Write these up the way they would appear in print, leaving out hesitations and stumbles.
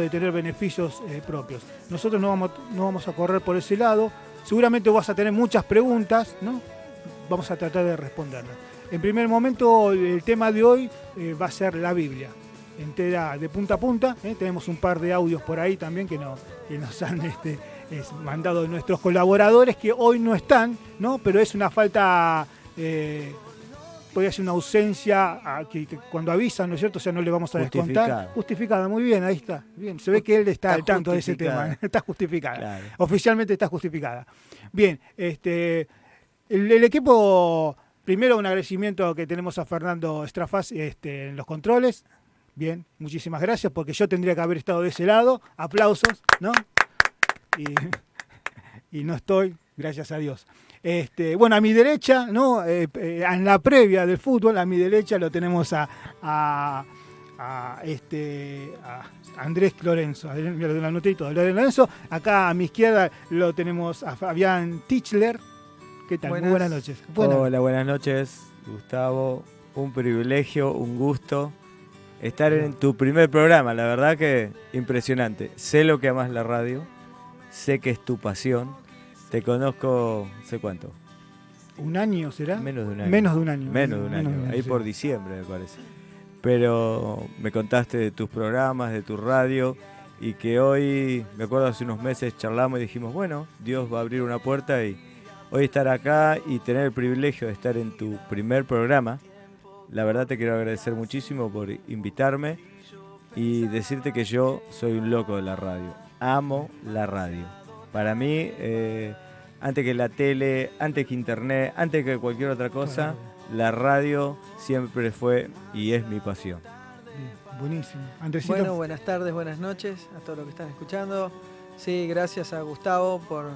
de tener beneficios propios. Nosotros no vamos a correr por ese lado. Seguramente vas a tener muchas preguntas, ¿no? Vamos a tratar de responderlas. En primer momento, el tema de hoy va a ser la Biblia, entera de punta a punta. Tenemos un par de audios por ahí también que nos han mandado nuestros colaboradores que hoy no están, ¿no? Pero es una falta... podría ser una ausencia que cuando avisan, ¿no es cierto? O sea, no le vamos a descontar. Justificada, muy bien, ahí está. Bien, se ve que él está al tanto de ese tema. Está justificada. Claro. Oficialmente está justificada. Bien, el equipo, primero un agradecimiento que tenemos a Fernando Estrafaz en los controles. Bien, muchísimas gracias, porque yo tendría que haber estado de ese lado. Aplausos, ¿no? Y no estoy, gracias a Dios. Bueno, a mi derecha, ¿no? En la previa del fútbol, a mi derecha lo tenemos a Andrés Lorenzo, Lorenzo. Acá a mi izquierda lo tenemos a Fabián Tichler. ¿Qué tal? Muy buenas noches. Hola, buenas noches, Gustavo. Un privilegio, un gusto estar en tu primer programa. La verdad que impresionante. Sé lo que amas la radio, sé que es tu pasión. Te conozco, ¿sé cuánto? ¿Un año será? Menos de un año. Menos de un año. Menos de un año. Ahí sí. Por diciembre, me parece. Pero me contaste de tus programas, de tu radio, y que hoy, me acuerdo hace unos meses charlamos y dijimos, bueno, Dios va a abrir una puerta y hoy estar acá y tener el privilegio de estar en tu primer programa. La verdad te quiero agradecer muchísimo por invitarme y decirte que yo soy un loco de la radio. Amo la radio. Para mí, antes que la tele, antes que internet, antes que cualquier otra cosa, la radio siempre fue y es mi pasión. Bien, buenísimo. Andresito. Bueno, buenas tardes, buenas noches a todos los que están escuchando. Sí, gracias a Gustavo por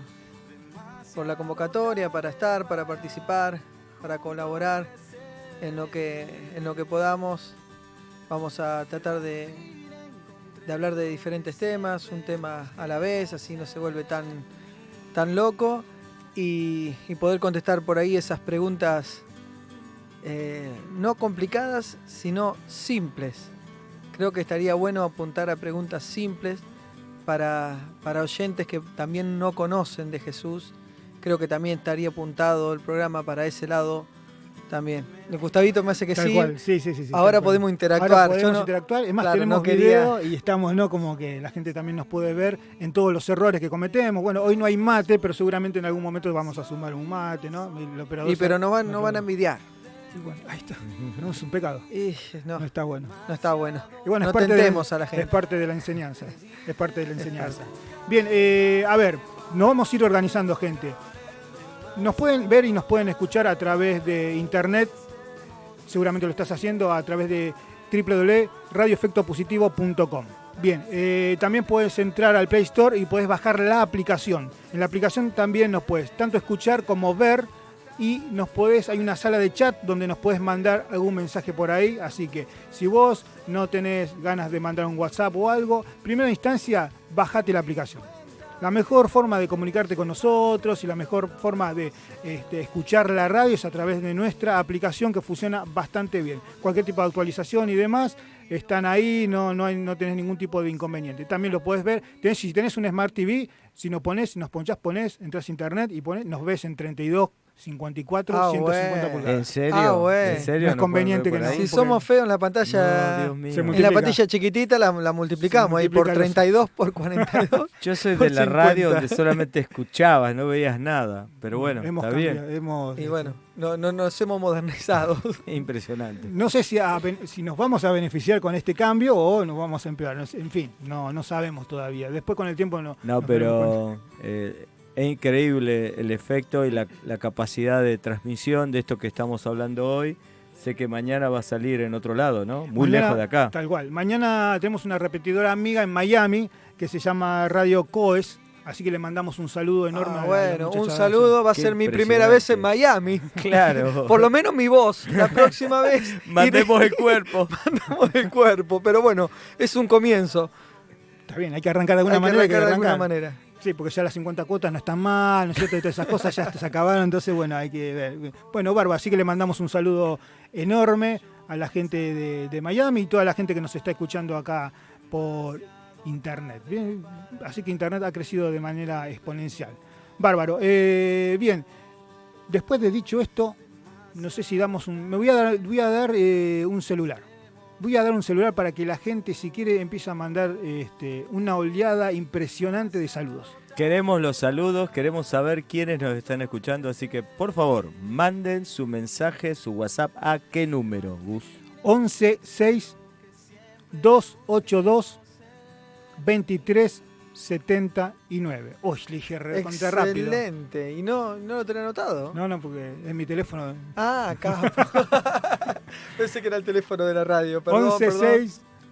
la convocatoria, para estar, para participar, para colaborar en lo que podamos. Vamos a tratar de hablar de diferentes temas, un tema a la vez, así no se vuelve tan loco, y poder contestar por ahí esas preguntas no complicadas, sino simples. Creo que estaría bueno apuntar a preguntas simples para oyentes que también no conocen de Jesús. Creo que también estaría apuntado el programa para ese lado también. El Gustavito me hace que sí. Sí. Ahora podemos interactuar. Ahora podemos interactuar. Es más, claro, tenemos video y estamos, ¿no? Como que la gente también nos puede ver en todos los errores que cometemos. Bueno, hoy no hay mate, pero seguramente en algún momento vamos a sumar un mate, ¿no? Pero no van a envidiar. Y bueno, ahí está. No es un pecado. No está bueno. No está bueno. Y bueno, no tentemos a la gente. Es parte de la enseñanza. Bien, a ver, nos vamos a ir organizando, gente. Nos pueden ver y nos pueden escuchar a través de internet, seguramente lo estás haciendo a través de www.radioefectopositivo.com. Bien, también puedes entrar al Play Store y puedes bajar la aplicación. En la aplicación también nos puedes tanto escuchar como ver y hay una sala de chat donde nos puedes mandar algún mensaje por ahí, así que si vos no tenés ganas de mandar un WhatsApp o algo, primera instancia, bajate la aplicación. La mejor forma de comunicarte con nosotros y la mejor forma de escuchar la radio es a través de nuestra aplicación que funciona bastante bien. Cualquier tipo de actualización y demás están ahí, no tenés ningún tipo de inconveniente. También lo podés ver. Si tenés un Smart TV, si nos ponchás, entras a internet y nos ves en 32, 54, 150 pulgadas. ¿En serio? ¿En serio? No es conveniente que Si somos feos en la pantalla, no, Dios mío. en la pantalla chiquitita la multiplicamos ahí por 32, por 42. Yo soy de la radio donde solamente escuchabas, no veías nada. Pero bueno, está bien. Y bueno, no nos hemos modernizado. Impresionante. No sé si nos vamos a beneficiar con este cambio o nos vamos a empeorar. En fin, no sabemos todavía. Después con el tiempo no. Pero es increíble el efecto y la capacidad de transmisión de esto que estamos hablando hoy. Sé que mañana va a salir en otro lado, ¿no? Muy lejos de acá. Tal cual. Mañana tenemos una repetidora amiga en Miami que se llama Radio Coes. Así que le mandamos un saludo enorme. Bueno, un saludo. Va a ser mi primera vez en Miami. Claro. Por lo menos mi voz. La próxima vez mandemos el cuerpo. Pero bueno, es un comienzo. Está bien, hay que arrancar de alguna manera. Sí, porque ya las 50 cuotas no están mal, ¿no es cierto? Y todas esas cosas ya se acabaron, entonces bueno, hay que ver. Bueno, Barba, así que le mandamos un saludo enorme a la gente de Miami y toda la gente que nos está escuchando acá por Internet. Bien, así que Internet ha crecido de manera exponencial. Bárbaro. Bien, después de dicho esto, no sé si damos voy a dar un celular. Voy a dar un celular para que la gente, si quiere, empiece a mandar una oleada impresionante de saludos. Queremos los saludos, queremos saber quiénes nos están escuchando, así que por favor, manden su mensaje, su WhatsApp, ¿a qué número, Gus? 11 6 282 23 79. Uy, le dije recontra rápido. Excelente. ¿Y no lo tenés anotado? No, porque es mi teléfono. Ah, capo. Pensé que era el teléfono de la radio. Perdón,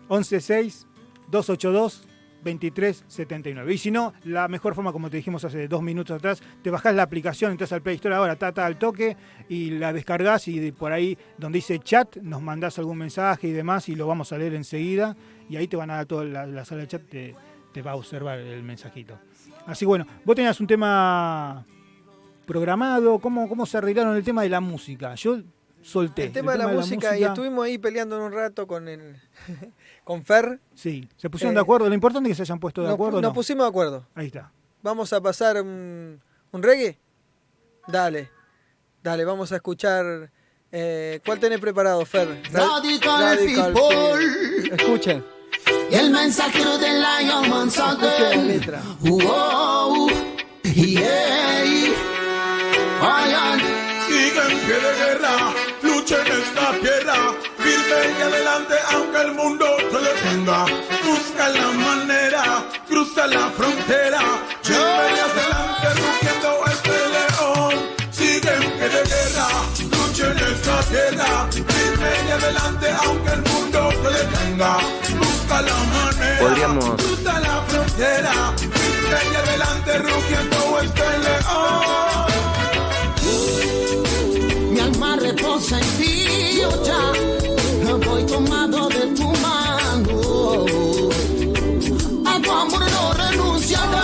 11 6 282 23 79. Y si no, la mejor forma, como te dijimos hace 2 minutos atrás, te bajás la aplicación, entras al Play Store ahora, al toque, y la descargas, y por ahí donde dice chat, nos mandás algún mensaje y demás, y lo vamos a leer enseguida, y ahí te van a dar toda la sala de chat, te va a observar el mensajito. Así bueno, vos tenías un tema programado, ¿cómo se arreglaron el tema de la música? Yo solté. El tema de la música, y estuvimos ahí peleando un rato con con Fer. Sí, se pusieron de acuerdo. Lo importante es que se hayan puesto de acuerdo. Nos pusimos de acuerdo. Ahí está. ¿Vamos a pasar un reggae? Dale, vamos a escuchar. ¿Cuál tenés preparado, Fer? Radical People. Escuchen. Y el mensajero de Lion Man Escuchen la letra. Sigue en pie de guerra, lucha en esta tierra, firme y adelante aunque el mundo te detenga. Busca la manera, cruza la frontera, firme y adelante rugiendo este león. Sigue en pie de guerra, lucha en esta tierra, firme y adelante aunque el mundo te detenga. Busca la manera, cruza la frontera, firme y adelante rugiendo este león. Mi alma reposa en ti, yo ya voy tomado de tu mano. A tu amor no renunciaré,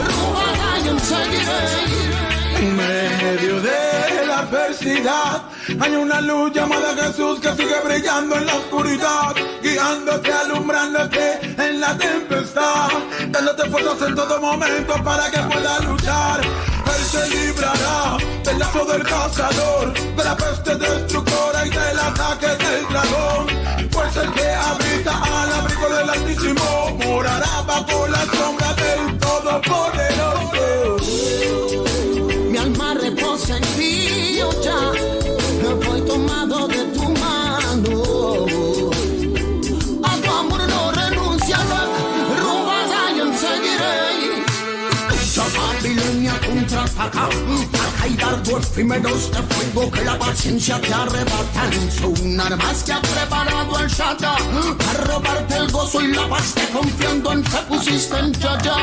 rumbo a Lion seguiré. En medio de la adversidad hay una luz llamada Jesús que sigue brillando en la oscuridad, guiándote, alumbrándote en la tempestad, dándote fuerzas en todo momento para que puedas luchar. Él te librará del lazo del cazador, de la peste destructora y del ataque del dragón. Pues el que habita al abrigo del Altísimo morará bajo la sombra del Todopoderoso. Mi alma reposa en ti, yo ya voy tomado de tu mano. A tu amor no renunciaré, rumbo a Zion seguiré. Babilonia contraataca, ataca y dardo efímeros de fuego que la paciencia te arrebatan. Son armas que ha preparado el Shaddai para robarte el gozo y la paz que confiando en fe pusiste en Yaya.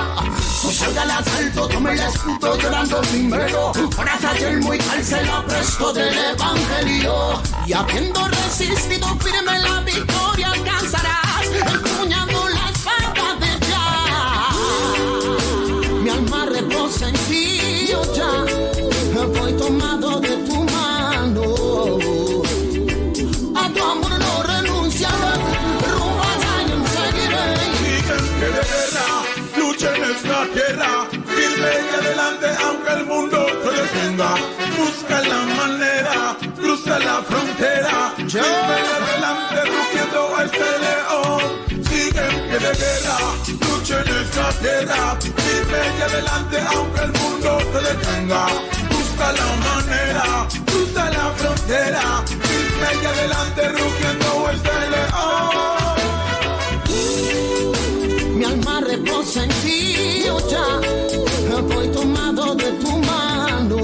So salga al asalto, tome el escudo llorando primero, para salir muy calce la presto del evangelio. Y habiendo resistido firme la victoria alcanzarás, empuñando la espada de Jah. Mi alma reposa en ti, yo ya voy tomado de tu mano. A tu amor no renunciaré, rumbo a Zion seguiré. Sigue en pie de guerra, lucha en esta tierra, firme y adelante aunque el mundo te detenga. Busca la manera, cruza la frontera, firme y adelante rugiendo a este león. Sigue en pie de guerra, lucha en esta tierra, firme y adelante aunque el mundo te detenga. Busca la manera, cruza la frontera, firme y adelante rugiendo este león. Mi alma reposa en ti, yo ya voy tomado de tu mano.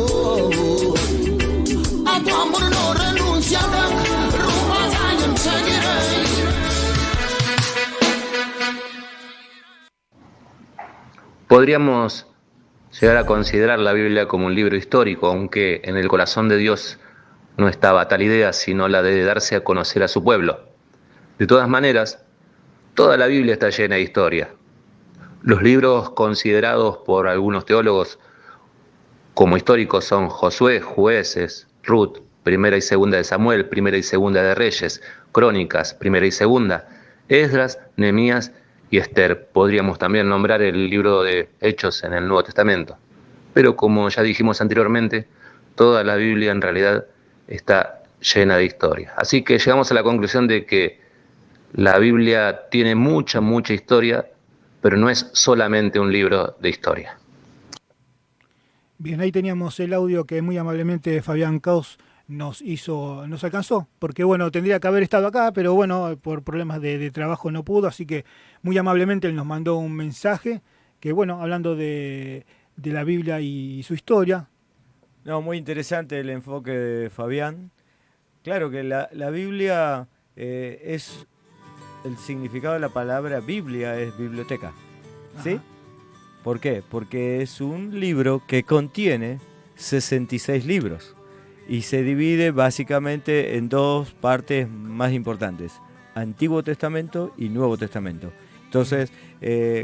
A tu amor no renunciaré, rumbo a Zion seguiré. Podríamos llegar a considerar la Biblia como un libro histórico, aunque en el corazón de Dios no estaba tal idea, sino la de darse a conocer a su pueblo. De todas maneras, toda la Biblia está llena de historia. Los libros considerados por algunos teólogos como históricos son Josué, Jueces, Ruth, Primera y Segunda de Samuel, Primera y Segunda de Reyes, Crónicas, Primera y Segunda, Esdras, Nehemías y Esther. Podríamos también nombrar el libro de Hechos en el Nuevo Testamento. Pero como ya dijimos anteriormente, toda la Biblia en realidad está llena de historia. Así que llegamos a la conclusión de que la Biblia tiene mucha historia, pero no es solamente un libro de historia. Bien, ahí teníamos el audio que muy amablemente Fabián Caos nos alcanzó, porque bueno, tendría que haber estado acá, pero bueno, por problemas de trabajo no pudo, así que muy amablemente él nos mandó un mensaje, que bueno, hablando de la Biblia y su historia. No, muy interesante el enfoque de Fabián. Claro que la Biblia es el significado de la palabra Biblia, es biblioteca, ¿sí? Ajá. ¿Por qué? Porque es un libro que contiene 66 libros y se divide básicamente en dos partes más importantes, Antiguo Testamento y Nuevo Testamento. Entonces,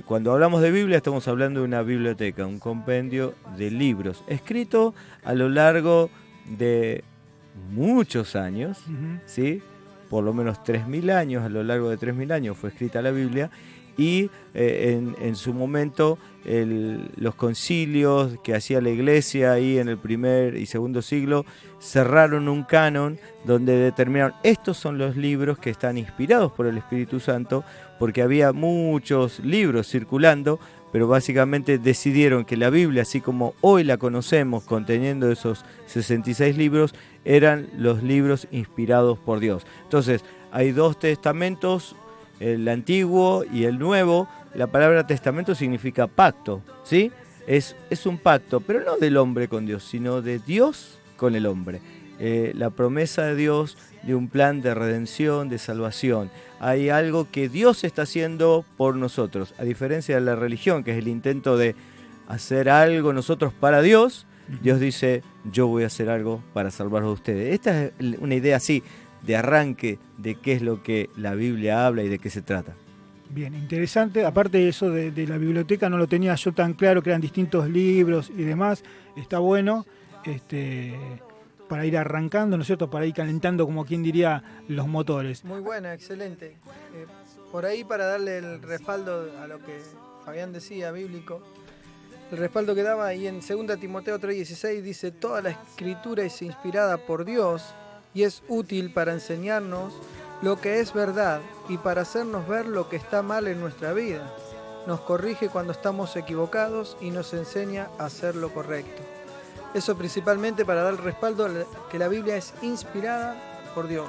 cuando hablamos de Biblia estamos hablando de una biblioteca, un compendio de libros, escrito a lo largo de muchos años, Uh-huh. ¿sí? Por lo menos 3.000 años, a lo largo de 3.000 años fue escrita la Biblia, y en su momento los concilios que hacía la iglesia ahí en el primer y segundo siglo cerraron un canon donde determinaron estos son los libros que están inspirados por el Espíritu Santo, porque había muchos libros circulando, pero básicamente decidieron que la Biblia, así como hoy la conocemos, conteniendo esos 66 libros, eran los libros inspirados por Dios. Entonces, hay dos testamentos, el antiguo y el nuevo. La palabra testamento significa pacto, ¿sí? Es un pacto, pero no del hombre con Dios, sino de Dios con el hombre. La promesa de Dios de un plan de redención, de salvación. Hay algo que Dios está haciendo por nosotros, a diferencia de la religión, que es el intento de hacer algo nosotros para Dios. Dios dice, yo voy a hacer algo para salvarlos a ustedes. Esta es una idea así, de arranque, de qué es lo que la Biblia habla y de qué se trata. Bien, interesante. Aparte de eso de la biblioteca, no lo tenía yo tan claro, que eran distintos libros y demás. Está bueno para ir arrancando, ¿no es cierto? Para ir calentando, como quien diría, los motores. Muy buena, excelente. Por ahí, para darle el respaldo a lo que Fabián decía, bíblico, el respaldo que daba ahí en 2 Timoteo 3:16 dice: toda la escritura es inspirada por Dios y es útil para enseñarnos lo que es verdad y para hacernos ver lo que está mal en nuestra vida. Nos corrige cuando estamos equivocados y nos enseña a hacer lo correcto. Eso principalmente para dar respaldo a que la Biblia es inspirada por Dios.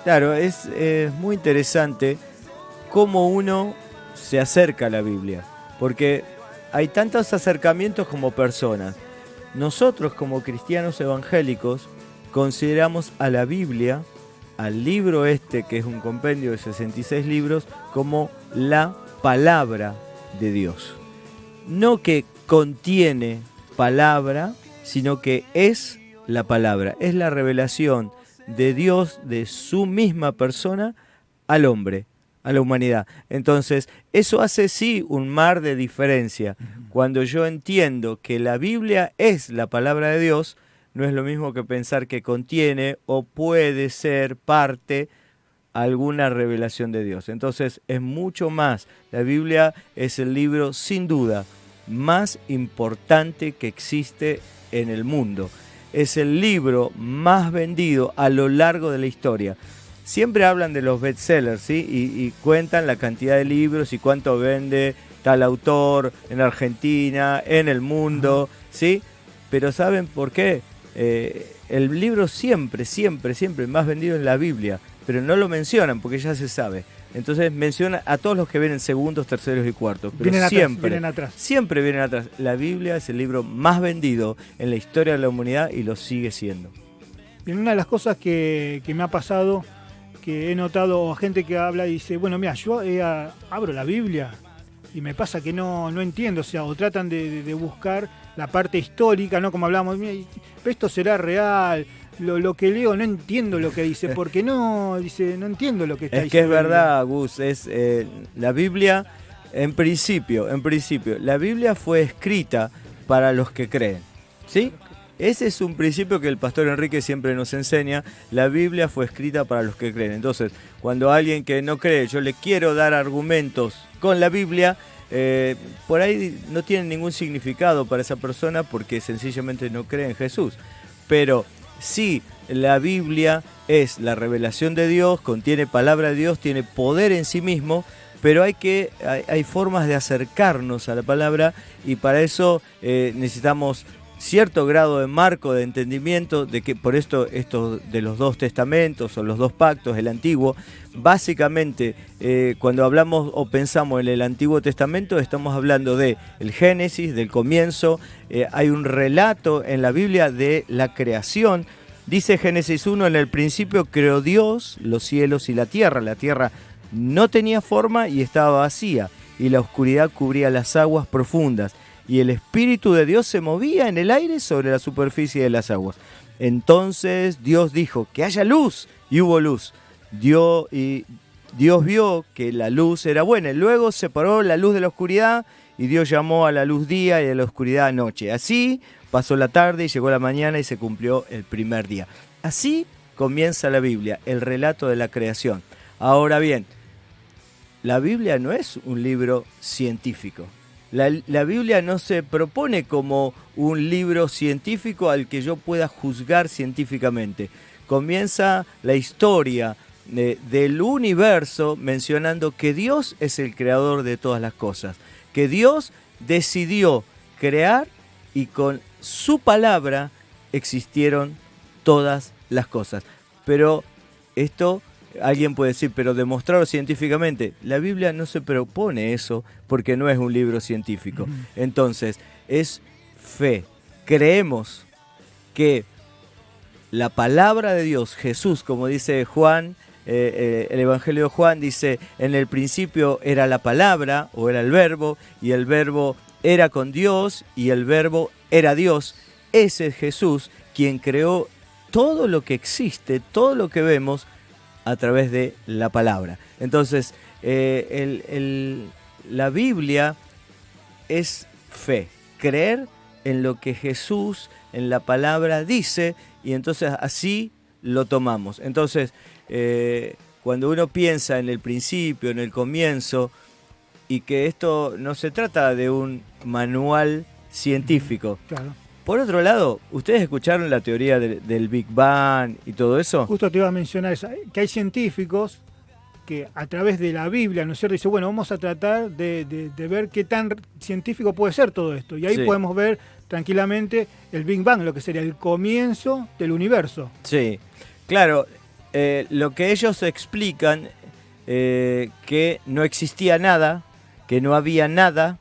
Claro, es muy interesante cómo uno se acerca a la Biblia, porque hay tantos acercamientos como personas. Nosotros, como cristianos evangélicos, consideramos a la Biblia, al libro que es un compendio de 66 libros, como la palabra de Dios. No que contiene palabra, sino que es la palabra, es la revelación de Dios, de su misma persona, al hombre, a la humanidad. Entonces, eso hace sí un mar de diferencia. Cuando yo entiendo que la Biblia es la palabra de Dios, no es lo mismo que pensar que contiene o puede ser parte alguna revelación de Dios. Entonces, es mucho más. La Biblia es el libro, sin duda, más importante que existe en el mundo. Es el libro más vendido a lo largo de la historia. Siempre hablan de los bestsellers, ¿sí? Y cuentan la cantidad de libros y cuánto vende tal autor en Argentina, en el mundo, ¿sí? Pero ¿saben por qué? El libro siempre más vendido es la Biblia, pero no lo mencionan porque ya se sabe. Entonces menciona a todos los que vienen segundos, terceros y cuartos, pero vienen atrás. Siempre vienen atrás. La Biblia es el libro más vendido en la historia de la humanidad y lo sigue siendo. Bien, una de las cosas que me ha pasado, que he notado a gente que habla y dice, bueno, mira, yo abro la Biblia y me pasa que no entiendo, o sea, o tratan de buscar la parte histórica, ¿no? Como hablábamos, mira, esto será real. Lo que leo no entiendo lo que dice, porque no entiendo lo que está diciendo. Es que es verdad, Gus, la Biblia, en principio, la Biblia fue escrita para los que creen, ¿sí? ese es un principio que el pastor Enrique siempre nos enseña. La Biblia fue escrita para los que creen. Entonces, cuando a alguien que no cree, yo le quiero dar argumentos con la Biblia, por ahí no tiene ningún significado para esa persona porque sencillamente no cree en Jesús. Pero sí, la Biblia es la revelación de Dios, contiene palabra de Dios, tiene poder en sí mismo, pero hay formas de acercarnos a la palabra, y para eso necesitamos cierto grado de marco de entendimiento de que por esto de los dos testamentos o los dos pactos, el antiguo, básicamente cuando hablamos o pensamos en el Antiguo Testamento estamos hablando de el Génesis, del comienzo. Hay un relato en la Biblia de la creación. Dice Génesis 1, en el principio creó Dios los cielos y la tierra. La tierra no tenía forma y estaba vacía, y la oscuridad cubría las aguas profundas, y el Espíritu de Dios se movía en el aire sobre la superficie de las aguas. Entonces Dios dijo, que haya luz, y hubo luz. Dios vio que la luz era buena, y luego separó la luz de la oscuridad, y Dios llamó a la luz día y a la oscuridad noche. Así pasó la tarde y llegó la mañana y se cumplió el primer día. Así comienza la Biblia, el relato de la creación. Ahora bien, la Biblia no es un libro científico. La Biblia no se propone como un libro científico al que yo pueda juzgar científicamente. Comienza la historia del universo mencionando que Dios es el creador de todas las cosas, que Dios decidió crear y con su palabra existieron todas las cosas. Pero esto, alguien puede decir, pero demostrarlo científicamente. La Biblia no se propone eso porque no es un libro científico. Entonces, es fe. Creemos que la palabra de Dios, Jesús, como dice Juan, el Evangelio de Juan dice, en el principio era la palabra o era el verbo, y el verbo era con Dios y el verbo era Dios. Ese es Jesús quien creó todo lo que existe, todo lo que vemos a través de la palabra. Entonces, la Biblia es fe, creer en lo que Jesús en la palabra dice, y entonces así lo tomamos. Entonces, cuando uno piensa en el principio, en el comienzo, y que esto no se trata de un manual científico. Claro. Por otro lado, ¿ustedes escucharon la teoría del Big Bang y todo eso? Justo te iba a mencionar eso, que hay científicos que a través de la Biblia, ¿no es cierto? Dice, bueno, vamos a tratar de ver qué tan científico puede ser todo esto. Y ahí Sí. podemos ver tranquilamente el Big Bang, lo que sería el comienzo del universo. Sí, claro. Lo que ellos explican, que no existía nada, que no había nada,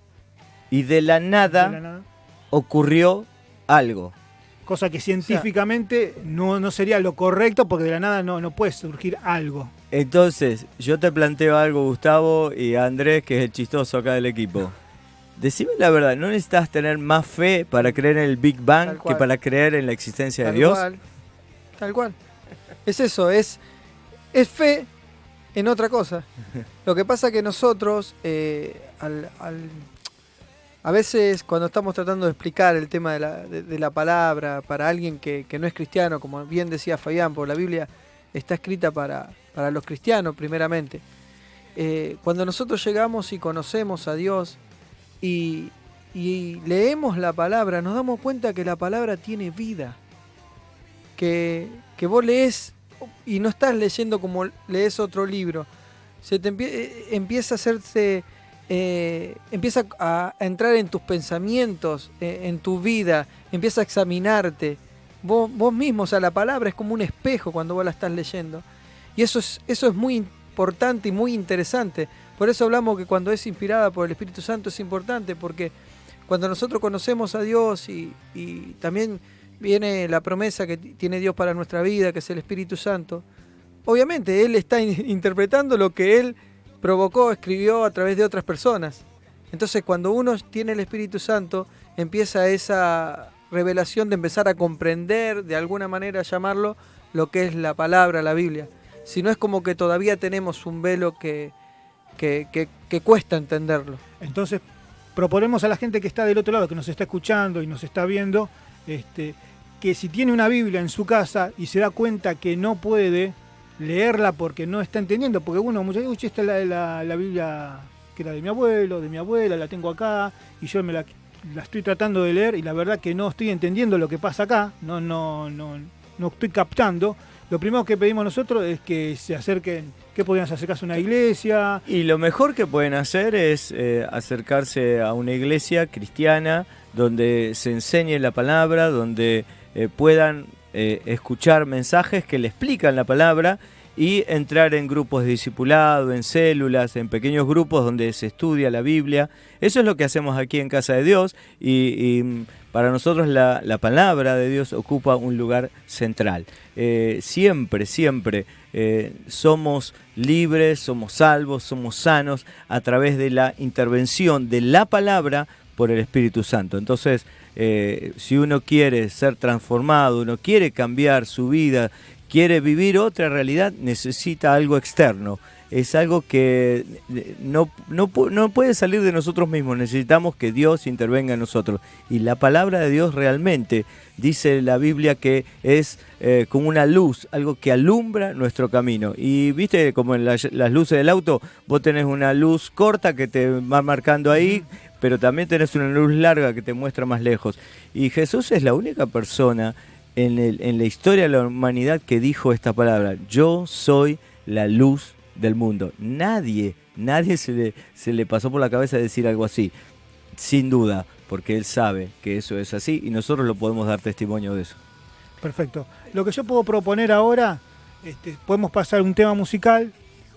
y de la nada ocurrió algo. Cosa que científicamente no sería lo correcto, porque de la nada no puede surgir algo. Entonces, yo te planteo algo, Gustavo, y a Andrés, que es el chistoso acá del equipo. Decime la verdad, ¿no necesitas tener más fe para creer en el Big Bang Tal cual. que para creer en la existencia de Tal Dios? cual. Tal cual. Es eso, es fe en otra cosa. Lo que pasa que nosotros, a veces cuando estamos tratando de explicar el tema de la palabra para alguien que no es cristiano, como bien decía Fabián, porque la Biblia está escrita para los cristianos primeramente. Cuando nosotros llegamos y conocemos a Dios y leemos la palabra, nos damos cuenta que la palabra tiene vida. Que vos lees y no estás leyendo como lees otro libro. Se te empieza a hacerse... empieza a entrar en tus pensamientos, en tu vida, empieza a examinarte. Vos mismo, o sea, la palabra es como un espejo cuando vos la estás leyendo. Y eso es muy importante y muy interesante. Por eso hablamos que cuando es inspirada por el Espíritu Santo es importante, porque cuando nosotros conocemos a Dios y también viene la promesa que tiene Dios para nuestra vida, que es el Espíritu Santo, obviamente Él está interpretando lo que Él provocó, escribió a través de otras personas. Entonces, cuando uno tiene el Espíritu Santo, empieza esa revelación de empezar a comprender, de alguna manera llamarlo, lo que es la palabra, la Biblia. Si no, es como que todavía tenemos un velo que cuesta entenderlo. Entonces, proponemos a la gente que está del otro lado, que nos está escuchando y nos está viendo, que si tiene una Biblia en su casa y se da cuenta que no puede leerla porque no está entendiendo, porque uno muchas veces, esta es la Biblia que era de mi abuelo, de mi abuela, la tengo acá y yo la estoy tratando de leer y la verdad que no estoy entendiendo lo que pasa acá, no estoy captando. Lo primero que pedimos nosotros es que se acerquen, que podrían acercarse a una iglesia. Y lo mejor que pueden hacer es acercarse a una iglesia cristiana donde se enseñe la palabra, donde puedan escuchar mensajes que le explican la palabra y entrar en grupos de discipulado, en células, en pequeños grupos donde se estudia la Biblia. Eso es lo que hacemos aquí en Casa de Dios y para nosotros la palabra de Dios ocupa un lugar central. Siempre somos libres, somos salvos, somos sanos a través de la intervención de la palabra por el Espíritu Santo. Entonces, si uno quiere ser transformado, uno quiere cambiar su vida, quiere vivir otra realidad, necesita algo externo. Es algo que no puede salir de nosotros mismos. Necesitamos que Dios intervenga en nosotros. Y la palabra de Dios realmente, dice la Biblia, que es como una luz, algo que alumbra nuestro camino. Y viste, como en las luces del auto, vos tenés una luz corta que te va marcando ahí, pero también tenés una luz larga que te muestra más lejos. Y Jesús es la única persona en la historia de la humanidad que dijo esta palabra: yo soy la luz del mundo. Nadie se le pasó por la cabeza decir algo así, sin duda, porque él sabe que eso es así y nosotros lo podemos dar testimonio de eso. Perfecto. Lo que yo puedo proponer ahora, podemos pasar un tema musical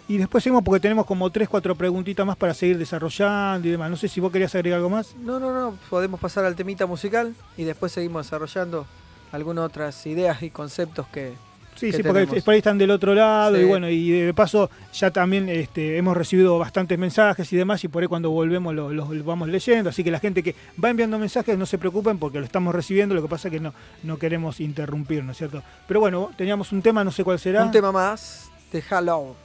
y después seguimos porque tenemos como 3-4 preguntitas más para seguir desarrollando y demás. No sé si vos querías agregar algo más. No, podemos pasar al temita musical y después seguimos desarrollando algunas otras ideas y conceptos que Sí, porque por ahí están del otro lado, sí. Y bueno, y de paso ya también hemos recibido bastantes mensajes y demás, y por ahí cuando volvemos los vamos leyendo, así que la gente que va enviando mensajes no se preocupen porque lo estamos recibiendo, lo que pasa es que no queremos interrumpir, ¿no es cierto? Pero bueno, teníamos un tema, no sé cuál será. Un tema más de Hello.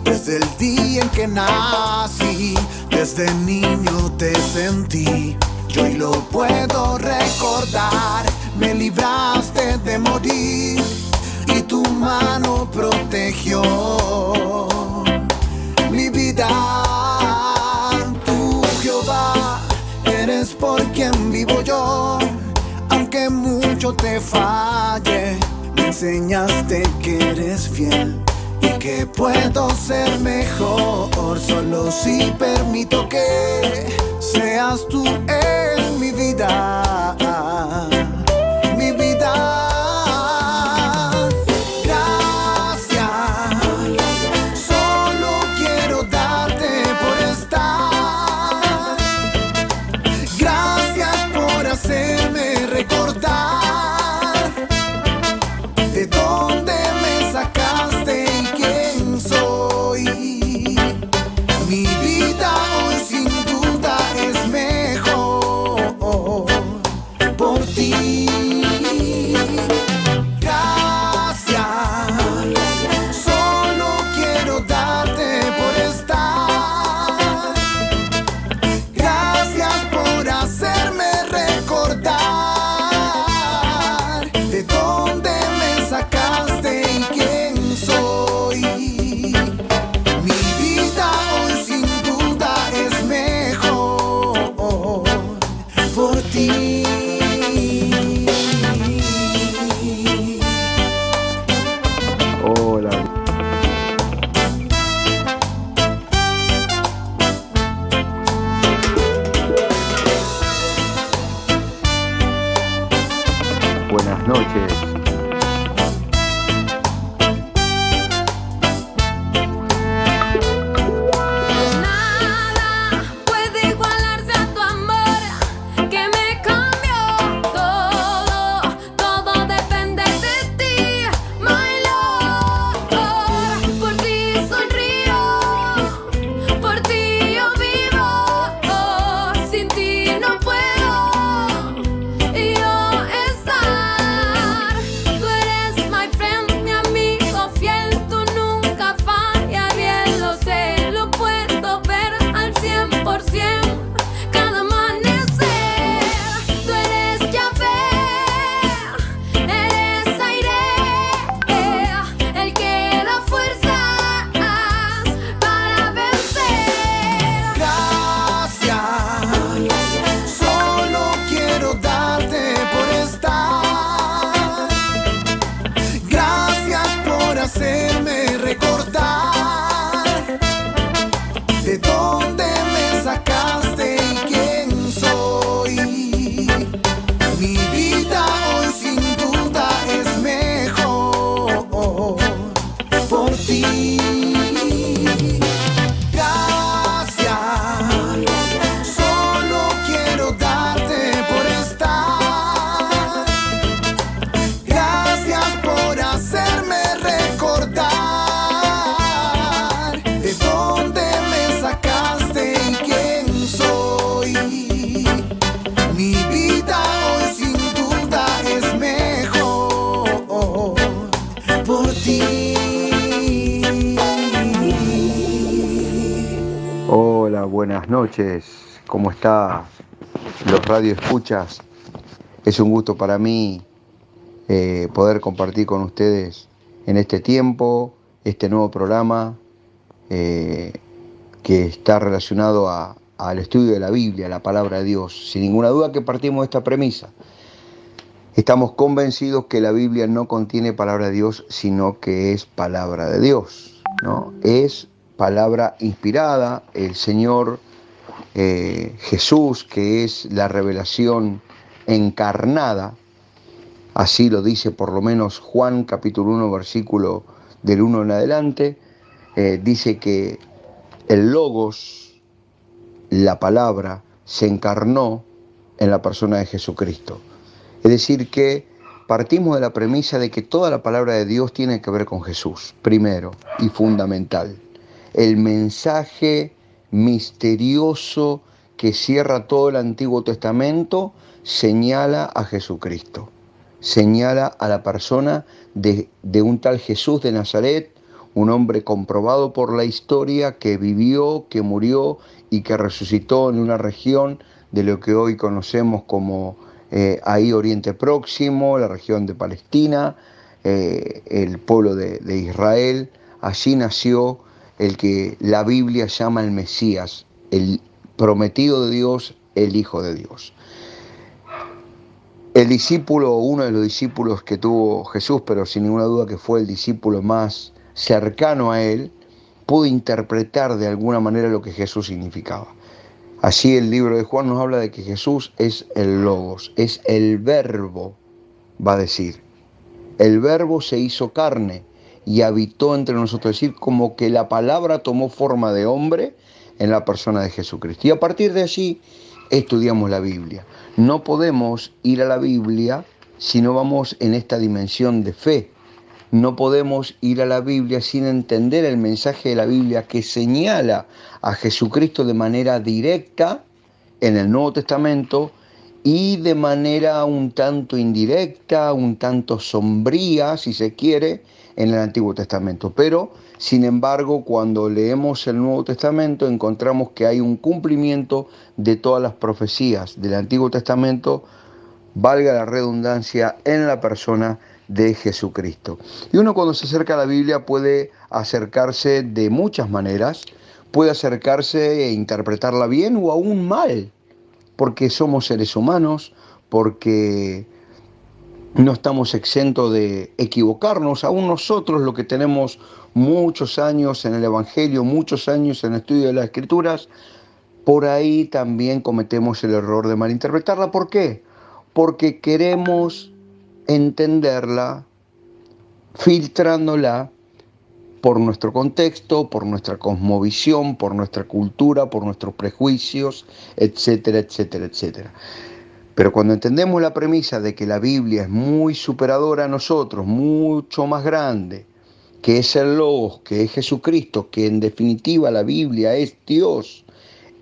Desde el día en que nací, desde niño te sentí. Yo hoy lo puedo recordar. Me libraste de morir y tu mano protegió mi vida. Tú, Jehová, eres por quien vivo yo. Aunque mucho te falle, me enseñaste que eres fiel. Que puedo ser mejor solo si permito que seas tú en mi vida, mi vida. Gracias, solo quiero darte por estar. Gracias por hacerme recordar de dónde me sacaste. Mi vida hoy sin duda es mejor por ti. Gracias, solo quiero darte por estar. Gracias por hacerme recordar de dónde me sacaste y quién soy. Buenas noches. My buenas noches. ¿Cómo está los radioescuchas? Es un gusto para mí poder compartir con ustedes en este tiempo, este nuevo programa que está relacionado al estudio de la Biblia, la palabra de Dios. Sin ninguna duda que partimos de esta premisa. Estamos convencidos que la Biblia no contiene palabra de Dios, sino que es palabra de Dios, ¿no? Es palabra inspirada. El Señor Jesús, que es la revelación encarnada, así lo dice por lo menos Juan capítulo 1, versículo del 1 en adelante, dice que el Logos, la palabra, se encarnó en la persona de Jesucristo. Es decir, que partimos de la premisa de que toda la palabra de Dios tiene que ver con Jesús, primero y fundamental. El mensaje misterioso que cierra todo el Antiguo Testamento señala a Jesucristo, señala a la persona de un tal Jesús de Nazaret, un hombre comprobado por la historia, que vivió, que murió y que resucitó en una región de lo que hoy conocemos como ahí Oriente Próximo, la región de Palestina, el pueblo de Israel. Allí nació el que la Biblia llama el Mesías, el prometido de Dios, el Hijo de Dios. El discípulo, uno de los discípulos que tuvo Jesús, pero sin ninguna duda que fue el discípulo más cercano a él, pudo interpretar de alguna manera lo que Jesús significaba. Así el libro de Juan nos habla de que Jesús es el Logos, es el Verbo, va a decir. El Verbo se hizo carne y habitó entre nosotros, es decir, como que la palabra tomó forma de hombre en la persona de Jesucristo. Y a partir de allí estudiamos la Biblia. No podemos ir a la Biblia si no vamos en esta dimensión de fe. No podemos ir a la Biblia sin entender el mensaje de la Biblia que señala a Jesucristo de manera directa en el Nuevo Testamento y de manera un tanto indirecta, un tanto sombría, si se quiere, en el Antiguo Testamento. Pero, sin embargo, cuando leemos el Nuevo Testamento encontramos que hay un cumplimiento de todas las profecías del Antiguo Testamento, valga la redundancia, en la persona de Jesucristo. Y uno cuando se acerca a la Biblia puede acercarse de muchas maneras, puede acercarse e interpretarla bien o aún mal, porque somos seres humanos, porque no estamos exentos de equivocarnos. Aún nosotros, los que tenemos muchos años en el Evangelio, muchos años en el estudio de las Escrituras, por ahí también cometemos el error de malinterpretarla. ¿Por qué? Porque queremos entenderla filtrándola por nuestro contexto, por nuestra cosmovisión, por nuestra cultura, por nuestros prejuicios, etcétera, etcétera, etcétera. Pero cuando entendemos la premisa de que la Biblia es muy superadora a nosotros, mucho más grande, que es el Logos, que es Jesucristo, que en definitiva la Biblia es Dios,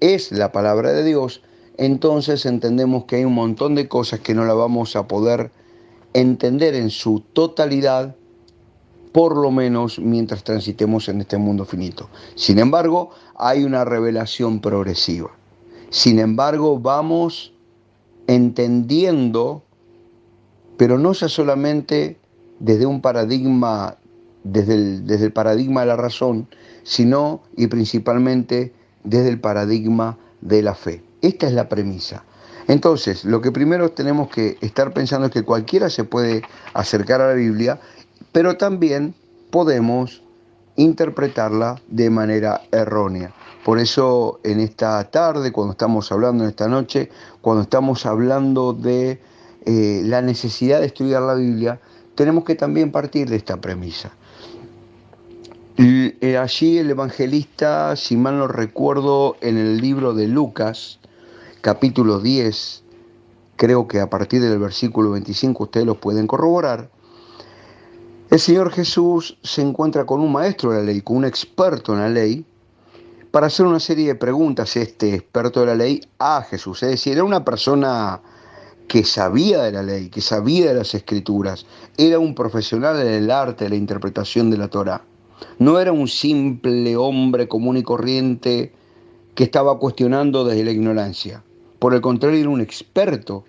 es la palabra de Dios, entonces entendemos que hay un montón de cosas que no la vamos a poder entender en su totalidad, por lo menos mientras transitemos en este mundo finito. Sin embargo, hay una revelación progresiva. Sin embargo, vamos entendiendo, pero no ya solamente desde un paradigma, desde el paradigma de la razón, sino y principalmente desde el paradigma de la fe. Esta es la premisa. Entonces, lo que primero tenemos que estar pensando es que cualquiera se puede acercar a la Biblia, pero también podemos interpretarla de manera errónea. Por eso en esta tarde, cuando estamos hablando, en esta noche, cuando estamos hablando de la necesidad de estudiar la Biblia, tenemos que también partir de esta premisa. Allí el evangelista, si mal no recuerdo, en el libro de Lucas, capítulo 10, creo que a partir del versículo 25 ustedes lo pueden corroborar, el Señor Jesús se encuentra con un maestro de la ley, con un experto en la ley, para hacer una serie de preguntas, este experto de la ley, a Jesús. Es decir, era una persona que sabía de la ley, que sabía de las Escrituras, era un profesional en el arte de la interpretación de la Torá. No era un simple hombre común y corriente que estaba cuestionando desde la ignorancia. Por el contrario, era un experto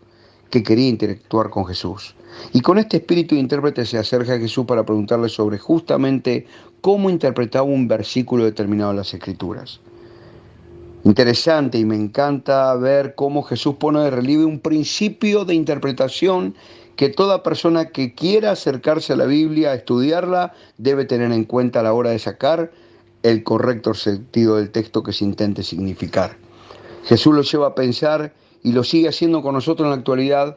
que quería interactuar con Jesús. Y con este espíritu de intérprete se acerca a Jesús para preguntarle sobre justamente cómo interpretaba un versículo determinado en las Escrituras. Interesante, y me encanta ver cómo Jesús pone de relieve un principio de interpretación que toda persona que quiera acercarse a la Biblia, a estudiarla, debe tener en cuenta a la hora de sacar el correcto sentido del texto que se intente significar. Jesús lo lleva a pensar y lo sigue haciendo con nosotros en la actualidad.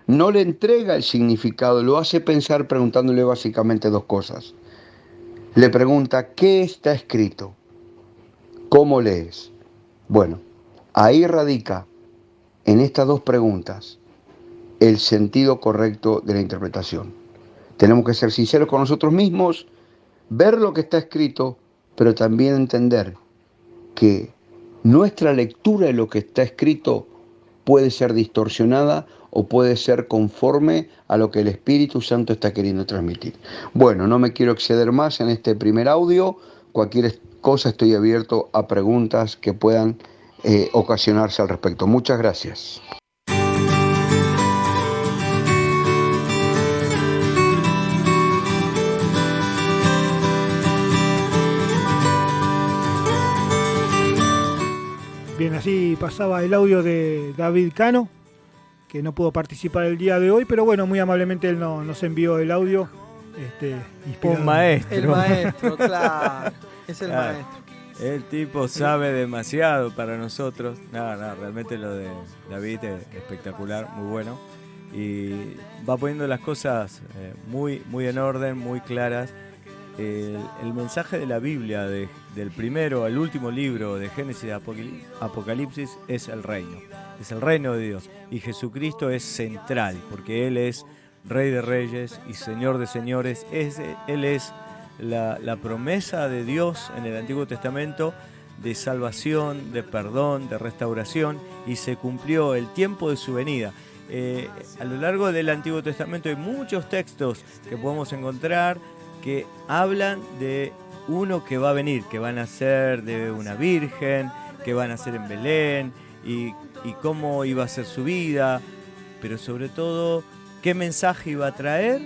No le entrega el significado, lo hace pensar preguntándole básicamente dos cosas. Le pregunta, ¿qué está escrito? ¿Cómo lees? Bueno, ahí radica en estas dos preguntas el sentido correcto de la interpretación. Tenemos que ser sinceros con nosotros mismos, ver lo que está escrito, pero también entender que nuestra lectura de lo que está escrito puede ser distorsionada o puede ser conforme a lo que el Espíritu Santo está queriendo transmitir. Bueno, no me quiero exceder más en este primer audio. Cualquier cosa estoy abierto a preguntas que puedan ocasionarse al respecto. Muchas gracias. Bien, así pasaba el audio de David Cano, que no pudo participar el día de hoy, pero bueno, muy amablemente él nos envió el audio. Un maestro. El maestro, claro. Es el maestro. El tipo sabe demasiado para nosotros. No, realmente lo de David es espectacular, muy bueno. Y va poniendo las cosas muy, muy en orden, muy claras. El mensaje de la Biblia, del primero al último libro de Génesis y Apocalipsis, es el reino de Dios. Y Jesucristo es central, porque Él es Rey de Reyes y Señor de Señores. Él es la promesa de Dios en el Antiguo Testamento de salvación, de perdón, de restauración, y se cumplió el tiempo de su venida. A lo largo del Antiguo Testamento hay muchos textos que podemos encontrar que hablan de uno que va a venir, que va a nacer de una virgen, que va a nacer en Belén, y cómo iba a ser su vida, pero sobre todo qué mensaje iba a traer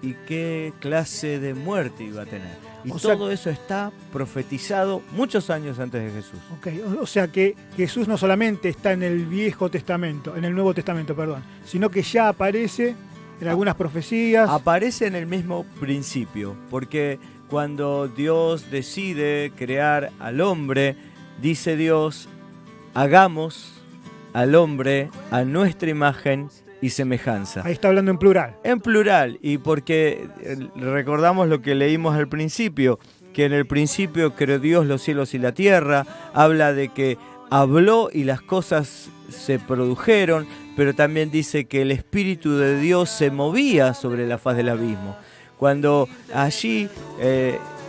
y qué clase de muerte iba a tener. Y todo eso está profetizado muchos años antes de Jesús. Okay, o sea que Jesús no solamente está en el Viejo Testamento, en el Nuevo Testamento, perdón, sino que ya aparece en algunas profecías. Aparece en el mismo principio, porque cuando Dios decide crear al hombre, dice Dios, hagamos al hombre a nuestra imagen y semejanza. Ahí está hablando en plural. En plural, y porque recordamos lo que leímos al principio, que en el principio creó Dios los cielos y la tierra, habla de que habló y las cosas se produjeron, pero también dice que el Espíritu de Dios se movía sobre la faz del abismo. Cuando allí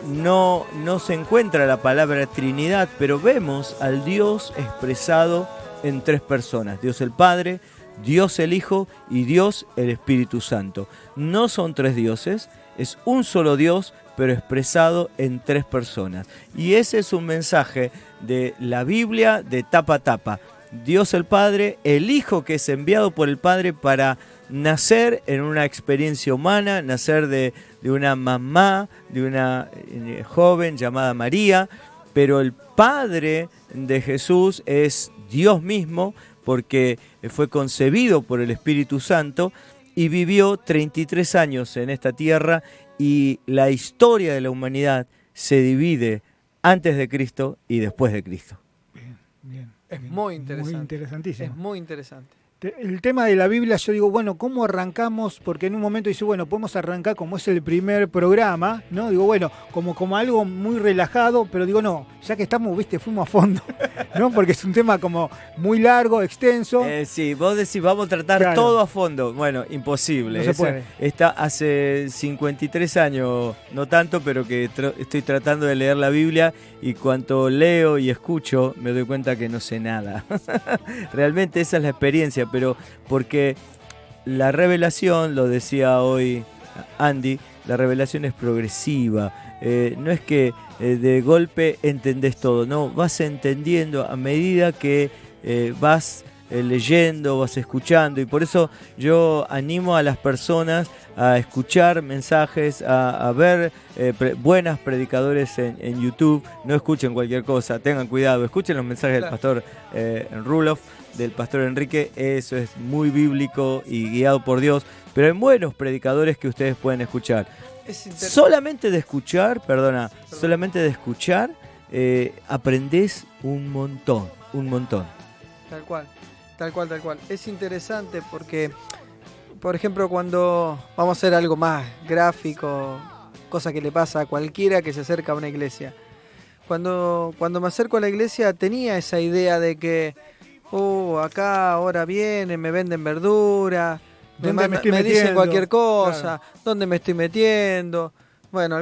no se encuentra la palabra Trinidad, pero vemos al Dios expresado en tres personas: Dios el Padre, Dios el Hijo y Dios el Espíritu Santo. No son tres dioses, es un solo Dios, pero expresado en tres personas. Y ese es un mensaje de la Biblia de tapa a tapa. Dios el Padre, el Hijo que es enviado por el Padre para nacer en una experiencia humana, nacer de una mamá, de una joven llamada María, pero el Padre de Jesús es Dios mismo, porque fue concebido por el Espíritu Santo y vivió 33 años en esta tierra, y la historia de la humanidad se divide antes de Cristo y después de Cristo. Bien. Es muy interesante. Muy interesantísimo. Es muy interesante. El tema de la Biblia, yo digo, bueno, ¿cómo arrancamos? Porque en un momento dice, bueno, podemos arrancar como es el primer programa, ¿no? Digo, bueno, como algo muy relajado, pero digo, no, ya que estamos, fuimos a fondo, ¿no? Porque es un tema como muy largo, extenso. Sí, vos decís, vamos a tratar todo a fondo. Bueno, imposible. No se puede. Está hace 53 años, no tanto, pero que estoy tratando de leer la Biblia, y cuanto leo y escucho, me doy cuenta que no sé nada. Realmente esa es la experiencia, pero porque la revelación, lo decía hoy Andy, la revelación es progresiva, no es que de golpe entendés todo, no, vas entendiendo a medida que vas leyendo, vas escuchando, y por eso yo animo a las personas a escuchar mensajes, a ver buenas predicadores en YouTube. No escuchen cualquier cosa, tengan cuidado, escuchen los mensajes del pastor Rulof, del pastor Enrique, eso es muy bíblico y guiado por Dios, pero hay buenos predicadores que ustedes pueden escuchar. Solamente de escuchar, solamente de escuchar aprendés un montón. Tal cual. Es interesante porque, por ejemplo, cuando vamos a hacer algo más gráfico, cosa que le pasa a cualquiera que se acerca a una iglesia. Cuando me acerco a la iglesia tenía esa idea de que, acá ahora vienen, me venden verdura, me dicen cualquier cosa, claro. ¿Dónde me estoy metiendo? Bueno,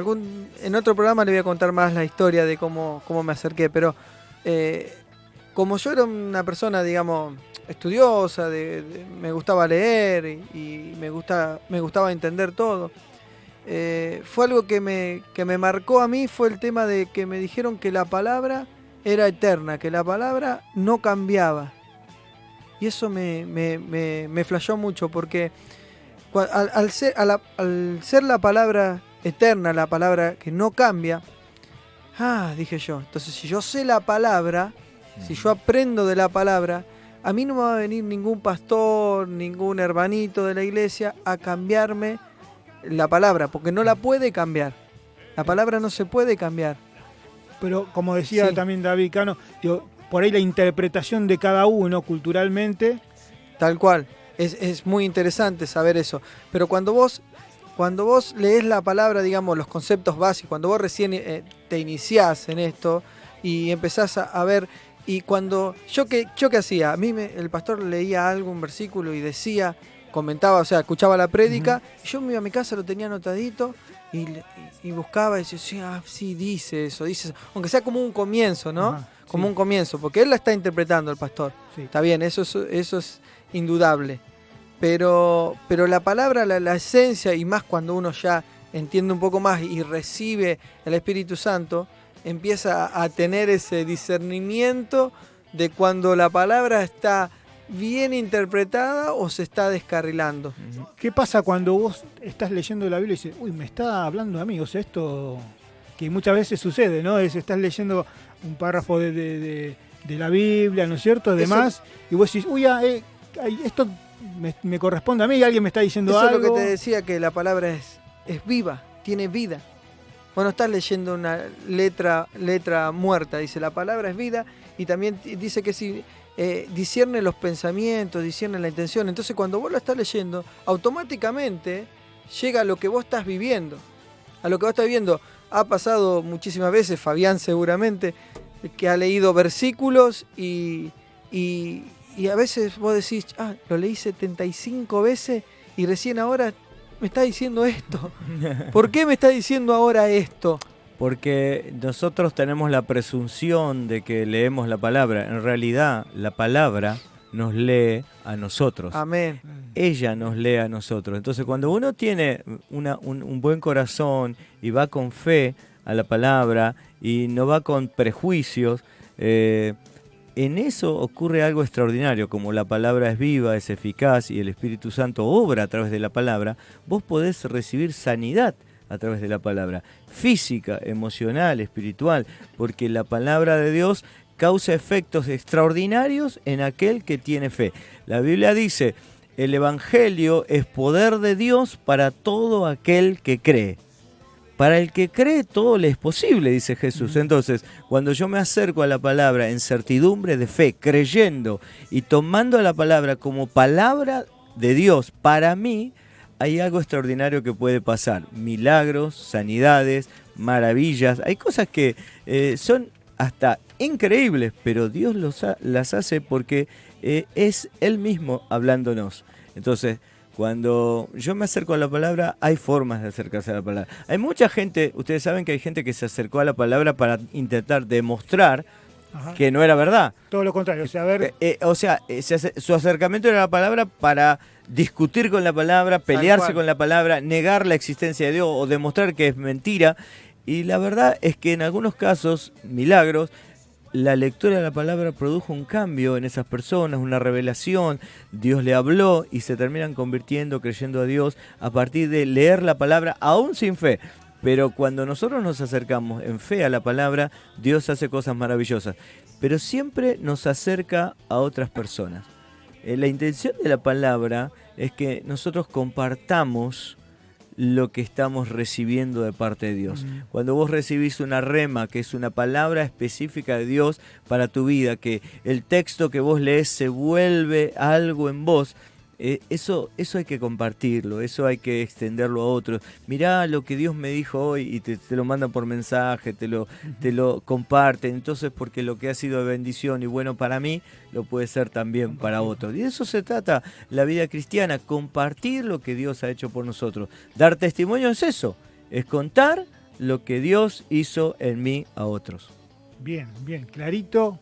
en otro programa le voy a contar más la historia de cómo me acerqué, pero como yo era una persona, digamos, estudiosa, me gustaba leer y me gustaba entender todo, fue algo que me marcó a mí, fue el tema de que me dijeron que la palabra era eterna, que la palabra no cambiaba. Y eso me flashó mucho, porque al ser la palabra eterna, la palabra que no cambia, dije yo, entonces si yo sé la palabra, si yo aprendo de la palabra, a mí no me va a venir ningún pastor, ningún hermanito de la iglesia a cambiarme la palabra, porque no la puede cambiar. La palabra no se puede cambiar. Pero como decía también David Cano, por ahí la interpretación de cada uno culturalmente. Tal cual, es muy interesante saber eso. Pero cuando vos lees la palabra, digamos, los conceptos básicos, cuando vos recién te iniciás en esto y empezás a ver, y cuando yo qué hacía, a mí el pastor leía algo, un versículo y decía, comentaba, o sea, escuchaba la prédica, y yo me iba a mi casa, lo tenía anotadito y buscaba y decía, sí, dice eso, aunque sea como un comienzo, ¿no? Como un comienzo, porque él la está interpretando, el pastor. Sí. Está bien, eso es indudable. Pero la palabra, la esencia, y más cuando uno ya entiende un poco más y recibe el Espíritu Santo, empieza a tener ese discernimiento de cuando la palabra está bien interpretada o se está descarrilando. ¿Qué pasa cuando vos estás leyendo la Biblia y dices, me está hablando a mí? O sea, esto que muchas veces sucede, ¿no? Estás leyendo un párrafo de la Biblia, ¿no es cierto? Además, y vos decís, esto me corresponde a mí, alguien me está diciendo algo. Eso es lo que te decía, que la palabra es viva, tiene vida. Bueno, estás leyendo una letra muerta, dice, la palabra es vida, y también dice que si discierne los pensamientos, discierne la intención. Entonces cuando vos lo estás leyendo, automáticamente llega a lo que vos estás viviendo. A lo que vos estás viviendo. Ha pasado muchísimas veces, Fabián seguramente, que ha leído versículos y a veces vos decís, lo leí 75 veces y recién ahora me está diciendo esto. ¿Por qué me está diciendo ahora esto? Porque nosotros tenemos la presunción de que leemos la palabra. En realidad, la palabra nos lee a nosotros. Amén. Ella nos lee a nosotros. Entonces, cuando uno tiene un buen corazón y va con fe a la palabra y no va con prejuicios, en eso ocurre algo extraordinario. Como la palabra es viva, es eficaz y el Espíritu Santo obra a través de la palabra, vos podés recibir sanidad a través de la palabra, física, emocional, espiritual, porque la palabra de Dios causa efectos extraordinarios en aquel que tiene fe. La Biblia dice, el Evangelio es poder de Dios para todo aquel que cree. Para el que cree todo le es posible, dice Jesús. Entonces, cuando yo me acerco a la palabra en certidumbre de fe, creyendo y tomando la palabra como palabra de Dios para mí, hay algo extraordinario que puede pasar. Milagros, sanidades, maravillas. Hay cosas que son hasta increíbles, pero Dios las hace porque es Él mismo hablándonos. Entonces, cuando yo me acerco a la palabra, hay formas de acercarse a la palabra. Hay mucha gente, ustedes saben que hay gente que se acercó a la palabra para intentar demostrar que no era verdad. Todo lo contrario, su acercamiento era la palabra para discutir con la palabra, pelearse con la palabra, negar la existencia de Dios o demostrar que es mentira. Y la verdad es que en algunos casos, milagros, la lectura de la palabra produjo un cambio en esas personas, una revelación, Dios le habló y se terminan convirtiendo, creyendo a Dios a partir de leer la palabra, aún sin fe. Pero cuando nosotros nos acercamos en fe a la palabra, Dios hace cosas maravillosas. Pero siempre nos acerca a otras personas. La intención de la palabra es que nosotros compartamos lo que estamos recibiendo de parte de Dios. Cuando vos recibís una rema, que es una palabra específica de Dios para tu vida, que el texto que vos lees se vuelve algo en vos, eso hay que compartirlo, eso hay que extenderlo a otros. Mirá lo que Dios me dijo hoy y te lo mandan por mensaje, te lo comparten. Entonces, porque lo que ha sido de bendición y bueno para mí, lo puede ser también para otros. Y de eso se trata la vida cristiana, compartir lo que Dios ha hecho por nosotros. Dar testimonio es eso, es contar lo que Dios hizo en mí a otros. Bien, clarito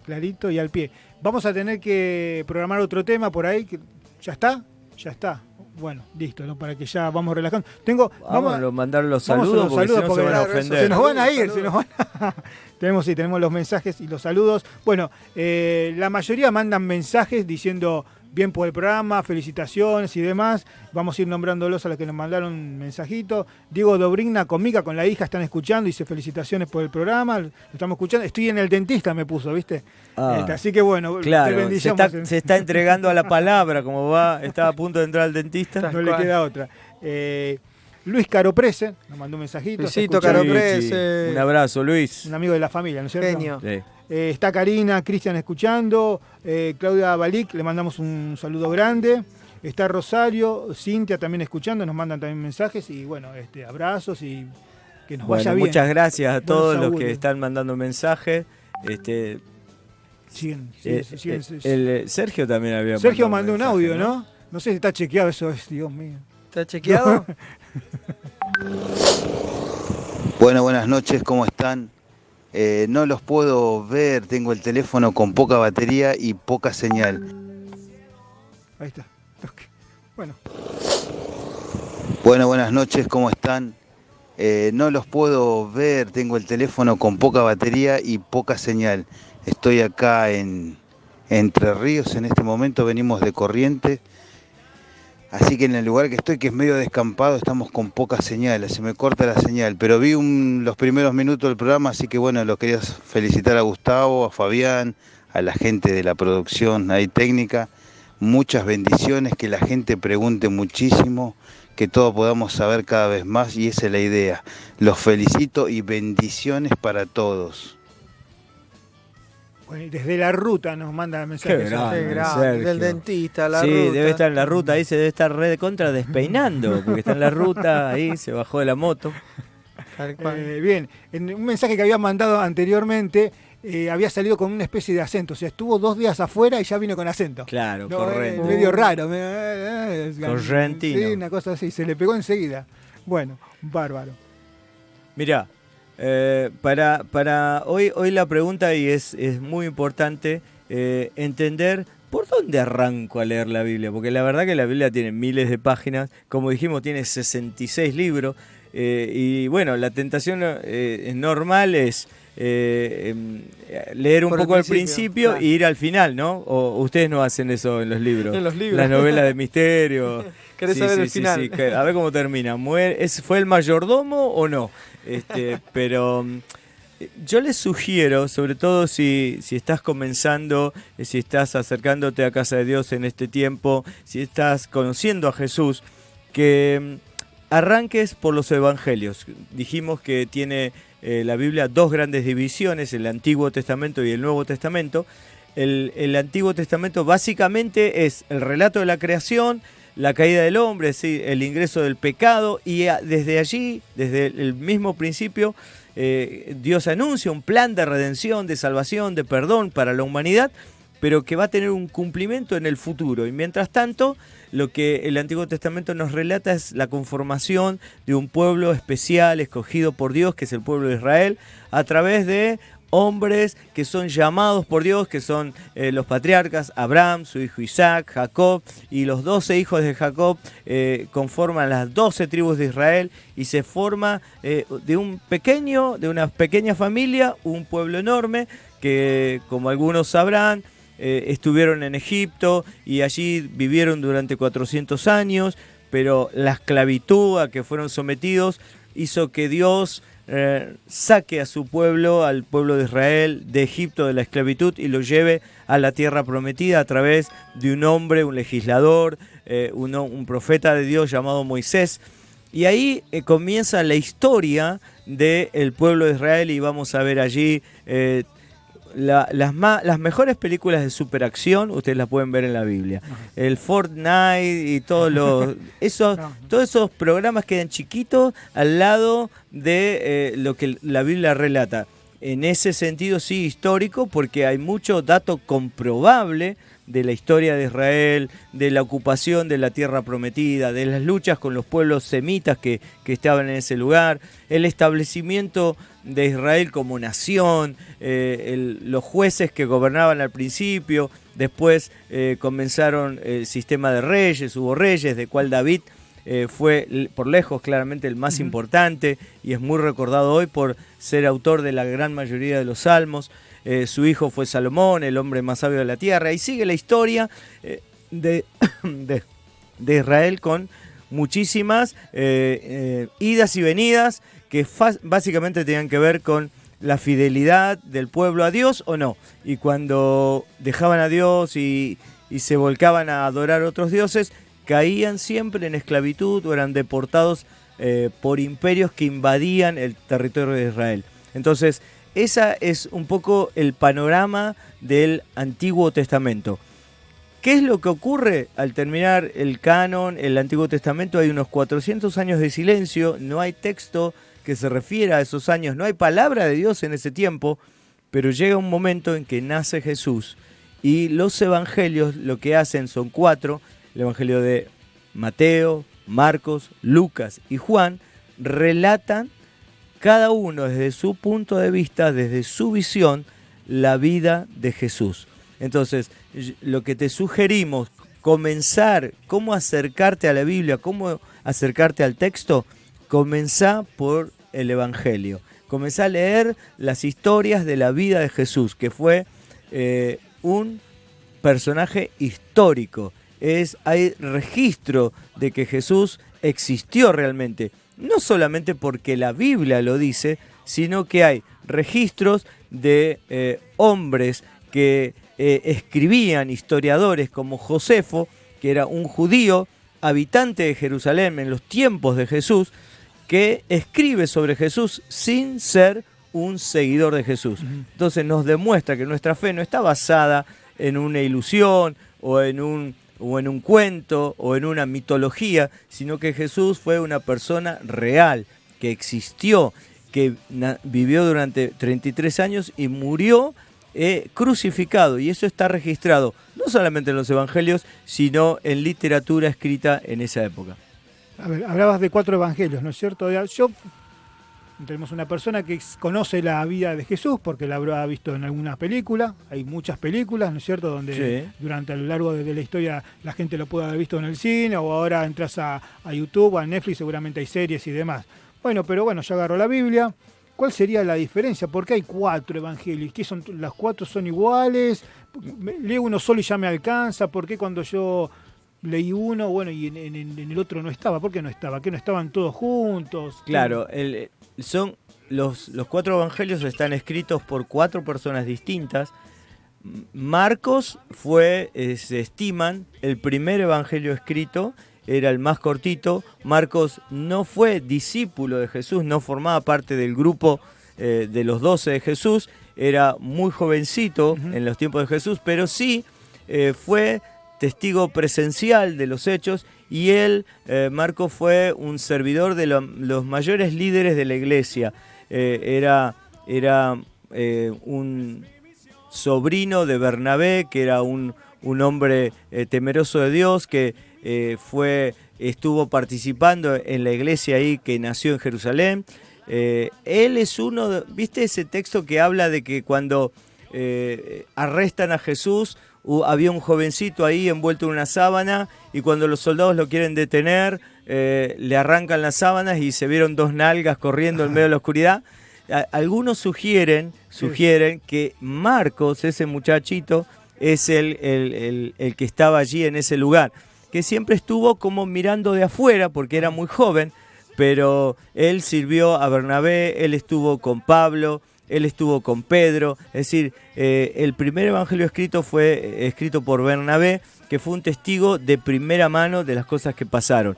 y al pie. Vamos a tener que programar otro tema por ahí. ¿Ya está? Bueno, listo, ¿no? Para que ya vamos relajando. Vamos a mandar los saludos porque si no se van a ofender. Se nos van a ir, tenemos los mensajes y los saludos. Bueno, la mayoría mandan mensajes diciendo bien por el programa, felicitaciones y demás. Vamos a ir nombrándolos a los que nos mandaron mensajitos. Diego Dobrigna con Mica, con la hija, están escuchando. Dice felicitaciones por el programa. Lo estamos escuchando. Estoy en el dentista, me puso, ¿viste? Así que bueno, claro, se está entregando a la palabra, como va, estaba a punto de entrar al dentista. No le queda otra. Luis Caroprese nos mandó un mensajito. Luisito Caroprese. Un abrazo, Luis. Un amigo de la familia, ¿no es cierto? Genio. Sí. Está Karina, Cristian escuchando, Claudia Balic, le mandamos un saludo grande. Está Rosario, Cintia también escuchando, nos mandan también mensajes y bueno, abrazos y que nos vaya bien. Muchas gracias a todos los que están mandando mensajes. Siguen. Sergio también había Sergio mandó un audio, ¿no? No sé si está chequeado, eso es, Dios mío. ¿Está chequeado? Bueno, buenas noches, ¿cómo están? No los puedo ver, tengo el teléfono con poca batería y poca señal. Ahí está. Bueno. Bueno, buenas noches, ¿cómo están? No los puedo ver, tengo el teléfono con poca batería y poca señal. Estoy acá en Entre Ríos en este momento, venimos de Corrientes. Así que en el lugar que estoy, que es medio descampado, estamos con poca señal, se me corta la señal. Pero vi los primeros minutos del programa, así que bueno, los quería felicitar a Gustavo, a Fabián, a la gente de la producción ahí técnica. Muchas bendiciones, que la gente pregunte muchísimo, que todos podamos saber cada vez más y esa es la idea. Los felicito y bendiciones para todos. Bueno, y desde la ruta nos manda mensajes. Qué grande, Del dentista, la ruta. Sí, debe estar en la ruta, ahí se debe estar re de contra despeinando, porque está en la ruta, ahí se bajó de la moto. Tal cual. Bien, en un mensaje que había mandado anteriormente, había salido con una especie de acento, o sea, estuvo 2 días afuera y ya vino con acento. Claro, no, correcto. Medio raro. Correntino. Sí, una cosa así, se le pegó enseguida. Bueno, bárbaro. Mirá, para hoy la pregunta, y es muy importante entender por dónde arranco a leer la Biblia, porque la verdad que la Biblia tiene miles de páginas, como dijimos, tiene 66 libros, y bueno, la tentación normal es leer un poco al principio claro, e ir al final, ¿no? O ustedes no hacen eso en los libros. En los libros. Las novelas de misterio. ¿Querés saber el final? Sí. A ver cómo termina. ¿Fue el mayordomo o no? Pero yo les sugiero, sobre todo si estás comenzando, si estás acercándote a casa de Dios en este tiempo, si estás conociendo a Jesús, que arranques por los evangelios. Dijimos que tiene la Biblia 2 grandes divisiones, el Antiguo Testamento y el Nuevo Testamento. El Antiguo Testamento básicamente es el relato de la creación, la caída del hombre, es decir, el ingreso del pecado, y desde allí, desde el mismo principio, Dios anuncia un plan de redención, de salvación, de perdón para la humanidad, pero que va a tener un cumplimiento en el futuro. Y mientras tanto, lo que el Antiguo Testamento nos relata es la conformación de un pueblo especial, escogido por Dios, que es el pueblo de Israel, a través de hombres que son llamados por Dios, que son los patriarcas, Abraham, su hijo Isaac, Jacob, y los 12 hijos de Jacob conforman las 12 tribus de Israel, y se forma de una pequeña familia, un pueblo enorme, que como algunos sabrán, estuvieron en Egipto y allí vivieron durante 400 años, pero la esclavitud a que fueron sometidos hizo que Dios saque a su pueblo, al pueblo de Israel, de Egipto, de la esclavitud, y lo lleve a la tierra prometida a través de un hombre, un legislador, un profeta de Dios llamado Moisés. Y ahí comienza la historia del pueblo de Israel, y vamos a ver allí las mejores películas de superacción. Ustedes las pueden ver en la Biblia. El Fortnite y todos esos programas quedan chiquitos al lado de lo que la Biblia relata. En ese sentido sí histórico, porque hay mucho dato comprobable de la historia de Israel, de la ocupación de la tierra prometida, de las luchas con los pueblos semitas que estaban en ese lugar, el establecimiento de Israel como nación, los jueces que gobernaban al principio, después comenzaron el sistema de reyes, hubo reyes, de cual David fue por lejos claramente el más importante, y es muy recordado hoy por ser autor de la gran mayoría de los salmos. Su hijo fue Salomón, el hombre más sabio de la tierra, y sigue la historia de Israel con muchísimas idas y venidas que básicamente tenían que ver con la fidelidad del pueblo a Dios o no. Y cuando dejaban a Dios y se volcaban a adorar otros dioses, caían siempre en esclavitud o eran deportados por imperios que invadían el territorio de Israel. Entonces, esa es un poco el panorama del Antiguo Testamento. ¿Qué es lo que ocurre al terminar el canon, el Antiguo Testamento? Hay unos 400 años de silencio, no hay texto que se refiera a esos años, no hay palabra de Dios en ese tiempo, pero llega un momento en que nace Jesús, y los evangelios lo que hacen son 4, el evangelio de Mateo, Marcos, Lucas y Juan, relatan cada uno desde su punto de vista, desde su visión, la vida de Jesús. Entonces, lo que te sugerimos, comenzar, cómo acercarte a la Biblia, cómo acercarte al texto, comenzá por el Evangelio. Comenzá a leer las historias de la vida de Jesús, que fue un personaje histórico. Hay registro de que Jesús existió realmente. No solamente porque la Biblia lo dice, sino que hay registros de hombres que escribían, historiadores como Josefo, que era un judío, habitante de Jerusalén en los tiempos de Jesús, que escribe sobre Jesús sin ser un seguidor de Jesús. Entonces nos demuestra que nuestra fe no está basada en una ilusión o en un cuento o en una mitología, sino que Jesús fue una persona real, que existió, que vivió durante 33 años y murió crucificado, y eso está registrado no solamente en los evangelios, sino en literatura escrita en esa época. A ver, hablabas de 4 evangelios, ¿no es cierto? Tenemos una persona que conoce la vida de Jesús porque la habrá visto en alguna película. Hay muchas películas, ¿no es cierto?, donde durante a lo largo de la historia la gente lo puede haber visto en el cine, o ahora entras a YouTube, a Netflix, seguramente hay series y demás. Bueno, pero bueno, yo agarro la Biblia. ¿Cuál sería la diferencia? ¿Por qué hay 4 evangelios? ¿Qué son, las 4 son iguales? ¿Leo uno solo y ya me alcanza? ¿Por qué cuando yo leí uno, bueno, y en el otro no estaba? ¿Por qué no estaba? ¿Que no estaban todos juntos? Claro, son los 4 evangelios están escritos por 4 personas distintas. Marcos fue, se estiman, el primer evangelio escrito, era el más cortito. Marcos no fue discípulo de Jesús, no formaba parte del grupo de los 12 de Jesús, era muy jovencito en los tiempos de Jesús, pero sí fue testigo presencial de los hechos, y él, Marcos, fue un servidor de los mayores líderes de la iglesia. Era un sobrino de Bernabé, que era un hombre temeroso de Dios, que estuvo participando en la iglesia ahí que nació en Jerusalén. Él es ¿viste ese texto que habla de que cuando arrestan a Jesús, había un jovencito ahí envuelto en una sábana y cuando los soldados lo quieren detener, le arrancan las sábanas y se vieron 2 nalgas corriendo en medio de la oscuridad? Algunos sugieren que Marcos, ese muchachito, es el que estaba allí en ese lugar, que siempre estuvo como mirando de afuera porque era muy joven, pero él sirvió a Bernabé, él estuvo con Pablo, él estuvo con Pedro. Es decir, el primer evangelio escrito fue escrito por Bernabé, que fue un testigo de primera mano de las cosas que pasaron.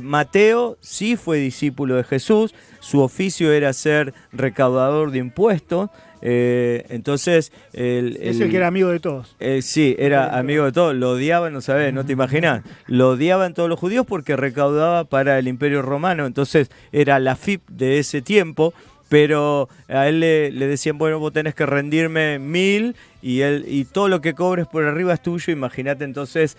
Mateo sí fue discípulo de Jesús, su oficio era ser recaudador de impuestos, entonces... Es el que era amigo de todos. Sí, era amigo de todos, lo odiaban, no sabés, no te imaginás, lo odiaban todos los judíos porque recaudaba para el Imperio Romano, entonces era la FIP de ese tiempo, pero a él le decían, bueno, vos tenés que rendirme 1000 y todo lo que cobres por arriba es tuyo. Imagínate entonces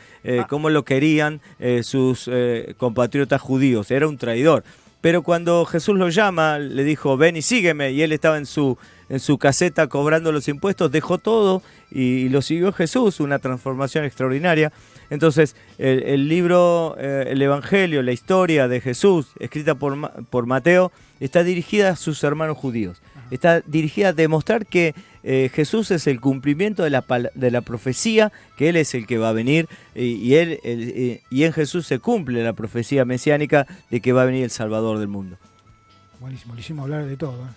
cómo lo querían sus compatriotas judíos, era un traidor. Pero cuando Jesús lo llama, le dijo, ven y sígueme, y él estaba en su caseta cobrando los impuestos, dejó todo y lo siguió Jesús, una transformación extraordinaria. Entonces el libro, el Evangelio, la historia de Jesús, escrita por Mateo, está dirigida a sus hermanos judíos. Está dirigida a demostrar que Jesús es el cumplimiento de la profecía, que Él es el que va a venir, y en Jesús se cumple la profecía mesiánica de que va a venir el Salvador del mundo. Buenísimo, le hicimos hablar de todo.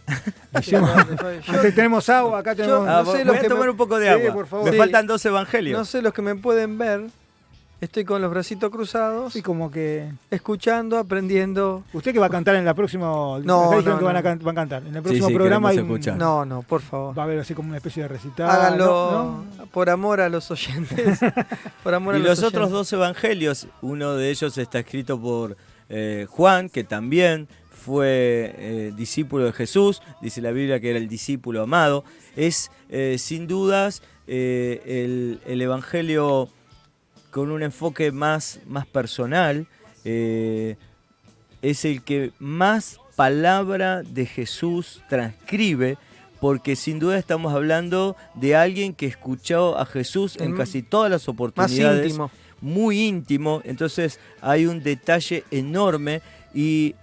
Antes tenemos agua, acá tenemos... Voy a tomar un poco de agua. Sí, por favor. Me faltan 2 evangelios. No sé los que me pueden ver. Estoy con los bracitos cruzados. Y como que... Escuchando, aprendiendo. ¿Usted que va a cantar en la próxima? No, van a cantar. En el próximo programa hay No, por favor. Va a haber así como una especie de recital. Háganlo por amor a los oyentes. Por amor a los otros 2 evangelios, uno de ellos está escrito por Juan, que también fue discípulo de Jesús. Dice la Biblia que era el discípulo amado. Es sin dudas el evangelio con un enfoque más personal, es el que más palabra de Jesús transcribe, porque sin duda estamos hablando de alguien que escuchó a Jesús en casi todas las oportunidades. Más íntimo. Muy íntimo, entonces hay un detalle enorme y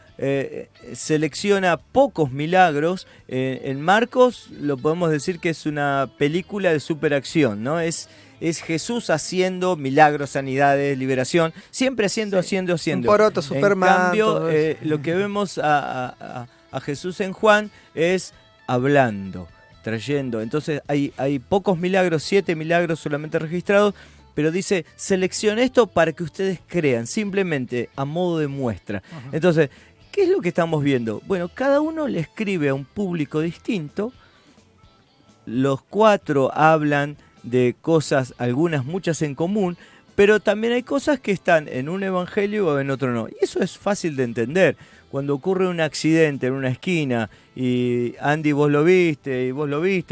selecciona pocos milagros. En Marcos lo podemos decir que es una película de superacción, ¿no? Es Jesús haciendo milagros, sanidades, liberación, siempre haciendo. Un poroto, Superman. En cambio, lo que vemos a Jesús en Juan es hablando, trayendo. Entonces hay pocos milagros, 7 milagros solamente registrados, pero dice, seleccione esto para que ustedes crean, simplemente a modo de muestra. Uh-huh. Entonces, ¿qué es lo que estamos viendo? Bueno, cada uno le escribe a un público distinto, los 4 hablan de cosas, algunas, muchas en común, pero también hay cosas que están en un evangelio o en otro no. Y eso es fácil de entender. Cuando ocurre un accidente en una esquina y Andy vos lo viste,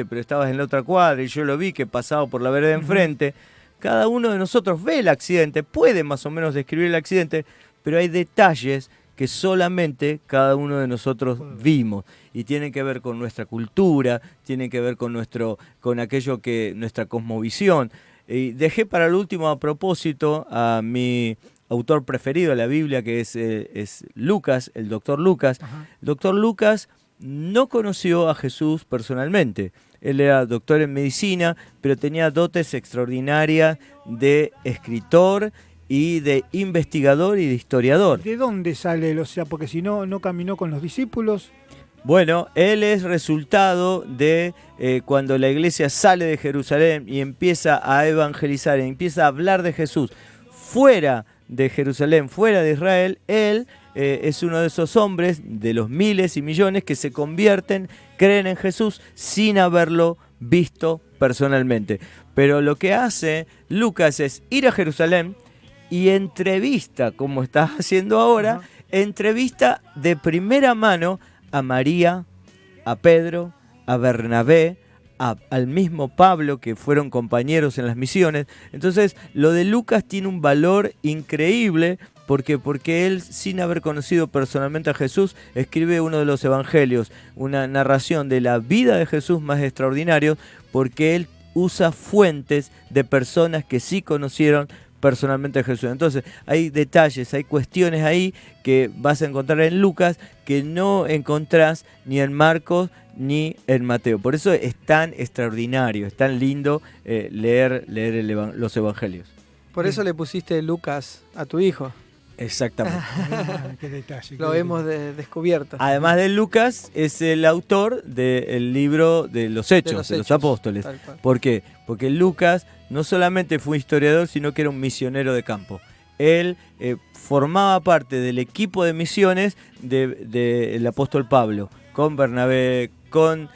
pero estabas en la otra cuadra y yo lo vi que pasaba por la vereda enfrente, cada uno de nosotros ve el accidente, puede más o menos describir el accidente, pero hay detalles que solamente cada uno de nosotros vimos y tienen que ver con nuestra cultura, tienen que ver con aquello que nuestra cosmovisión. Y dejé para el último a propósito a mi autor preferido de la Biblia, que es Lucas, el doctor Lucas. Ajá. El doctor Lucas no conoció a Jesús personalmente. Él era doctor en medicina, pero tenía dotes extraordinarias de escritor y de investigador y de historiador. ¿De dónde sale él? O sea, porque si no caminó con los discípulos. Bueno, él es resultado de cuando la iglesia sale de Jerusalén y empieza a evangelizar, y empieza a hablar de Jesús fuera de Jerusalén, fuera de Israel. Él es uno de esos hombres, de los miles y millones que se convierten, creen en Jesús sin haberlo visto personalmente. Pero lo que hace Lucas es ir a Jerusalén y entrevista, como estás haciendo ahora, entrevista de primera mano a María, a Pedro, a Bernabé, al mismo Pablo, que fueron compañeros en las misiones. Entonces, lo de Lucas tiene un valor increíble, porque él, sin haber conocido personalmente a Jesús, escribe uno de los evangelios, una narración de la vida de Jesús más extraordinario, porque él usa fuentes de personas que sí conocieron personalmente a Jesús. Entonces, hay detalles, hay cuestiones ahí que vas a encontrar en Lucas que no encontrás ni en Marcos ni en Mateo. Por eso es tan extraordinario, es tan lindo leer los evangelios. Por eso le pusiste Lucas a tu hijo. Exactamente. Qué detalle. Lo hemos descubierto. Además de Lucas, es el autor del libro de los Hechos, de los Apóstoles. ¿Por qué? Porque Lucas no solamente fue un historiador, sino que era un misionero de campo. Él formaba parte del equipo de misiones del apóstol Pablo, con Bernabé, con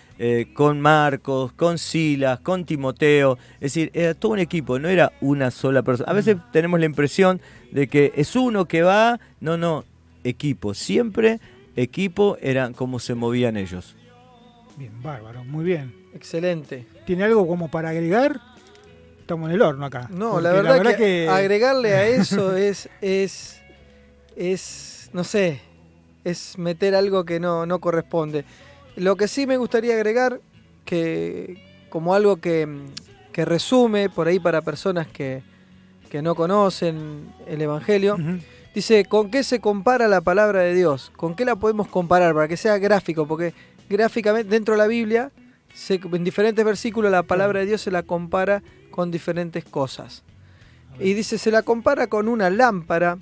Marcos, con Silas, con Timoteo. Es decir, era todo un equipo, no era una sola persona. A veces tenemos la impresión de que es uno que va. No, equipo. Siempre equipo, eran como se movían ellos. Bien, bárbaro, muy bien. Excelente. ¿Tiene algo como para agregar? Estamos en el horno acá. No, la verdad que agregarle a eso es no sé, es meter algo que no corresponde. Lo que sí me gustaría agregar, que como algo que resume por ahí para personas que no conocen el Evangelio, dice, ¿con qué se compara la palabra de Dios? ¿Con qué la podemos comparar? Para que sea gráfico, porque gráficamente dentro de la Biblia, en diferentes versículos, la palabra de Dios se la compara con diferentes cosas. Y dice, se la compara con una lámpara,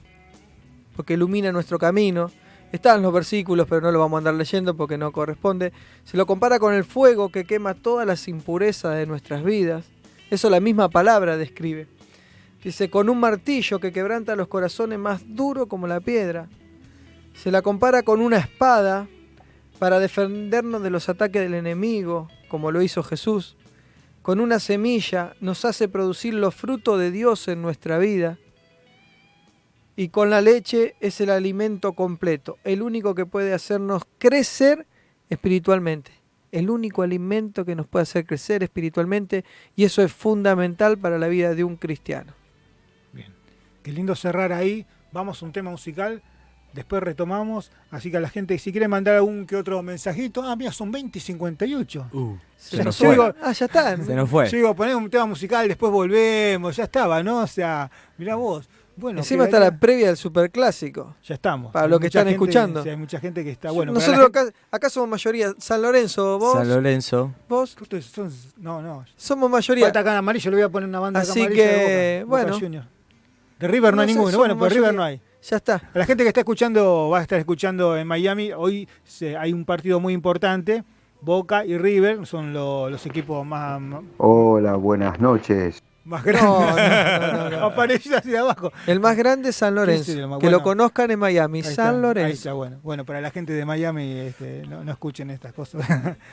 porque ilumina nuestro camino. Están los versículos, pero no lo vamos a andar leyendo porque no corresponde. Se lo compara con el fuego que quema todas las impurezas de nuestras vidas. Eso la misma palabra describe. Dice, con un martillo que quebranta los corazones más duros como la piedra. Se la compara con una espada para defendernos de los ataques del enemigo, como lo hizo Jesús. Con una semilla nos hace producir los frutos de Dios en nuestra vida. Y con la leche es el alimento completo, el único que puede hacernos crecer espiritualmente. El único alimento que nos puede hacer crecer espiritualmente, y eso es fundamental para la vida de un cristiano. Bien, qué lindo cerrar ahí. Vamos a un tema musical, después retomamos. Así que a la gente, si quiere mandar algún que otro mensajito. Mira, son 20:58. Se nos fue. Ya está. Se nos fue. Yo digo, ponemos un tema musical, después volvemos. Ya estaba, ¿no? O sea, mirá vos. Bueno, encima está la previa del Superclásico. Ya estamos. Para los que están escuchando. Sí, hay mucha gente que está bueno. Nosotros acá somos mayoría. San Lorenzo, vos. San Lorenzo. Vos. No. Somos mayoría. Falta acá en amarillo, le voy a poner una banda así amarilla que, de Boca, bueno. Boca Junior. De River no hay ninguno. Bueno, pues River no hay. Ya está. A la gente que está escuchando, va a estar escuchando en Miami. Hoy hay un partido muy importante. Boca y River son los equipos más... Hola, buenas noches. Más grandes. No. Aparece así de abajo. El más grande es San Lorenzo. Sí, que lo conozcan en Miami. San Lorenzo. Ahí está, bueno. Bueno, para la gente de Miami, no escuchen estas cosas.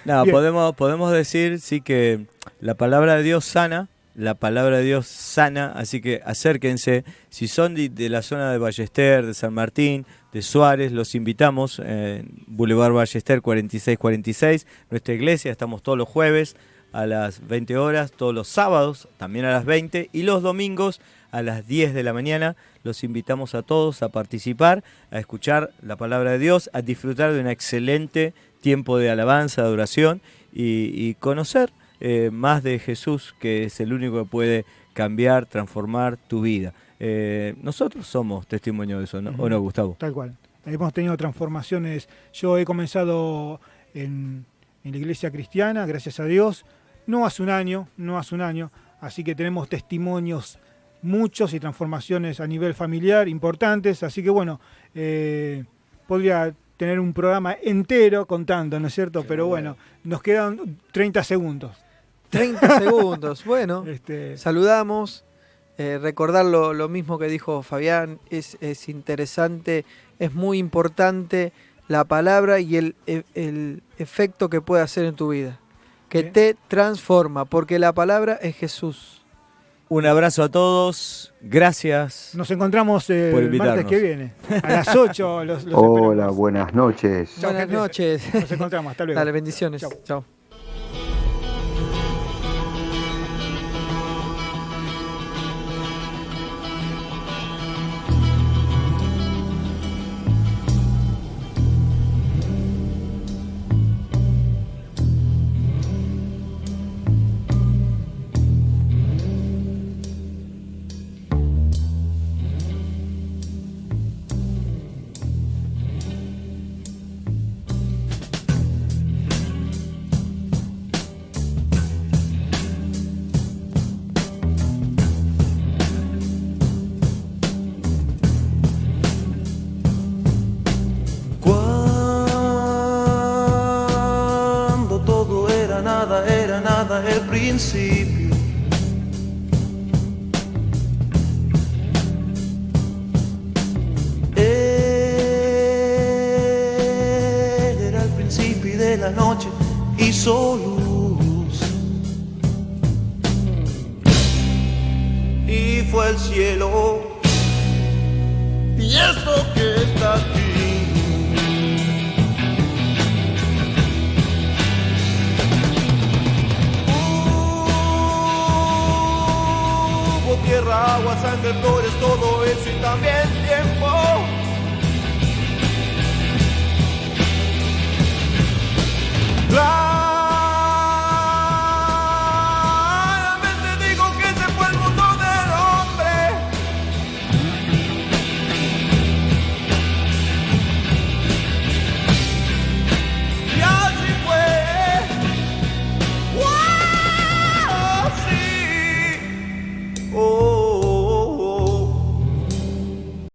No, podemos decir, sí, que la palabra de Dios sana. La palabra de Dios sana, así que acérquense. Si son de la zona de Ballester, de San Martín, de Suárez, los invitamos en Boulevard Ballester 4646. Nuestra iglesia, estamos todos los jueves a las 20 horas, todos los sábados también a las 20 y los domingos a las 10 de la mañana. Los invitamos a todos a participar, a escuchar la palabra de Dios, a disfrutar de un excelente tiempo de alabanza, de adoración y conocer más de Jesús, que es el único que puede cambiar, transformar tu vida. Nosotros somos testimonio de eso, ¿no? ¿O no, Gustavo? Tal cual. Hemos tenido transformaciones. Yo he comenzado en la iglesia cristiana, gracias a Dios, no hace un año, así que tenemos testimonios muchos y transformaciones a nivel familiar importantes, así que bueno, podría tener un programa entero contando, ¿no es cierto? Pero bueno, nos quedan 30 segundos. 30 segundos, bueno, saludamos, recordar lo mismo que dijo Fabián, es interesante, es muy importante la palabra y el efecto que puede hacer en tu vida, que te transforma, porque la palabra es Jesús. Un abrazo a todos, gracias. Nos encontramos el martes que viene, a las 8. Los Hola, esperamos. buenas noches. Buenas noches. Nos encontramos, hasta luego. Dale, bendiciones. Chau. Chao. la nada el principio. Era el principio de la noche, hizo luz y fue el cielo. Y esto que está aquí, hubo tierra, agua, sangre, flores, todo eso y también tiempo. Claro.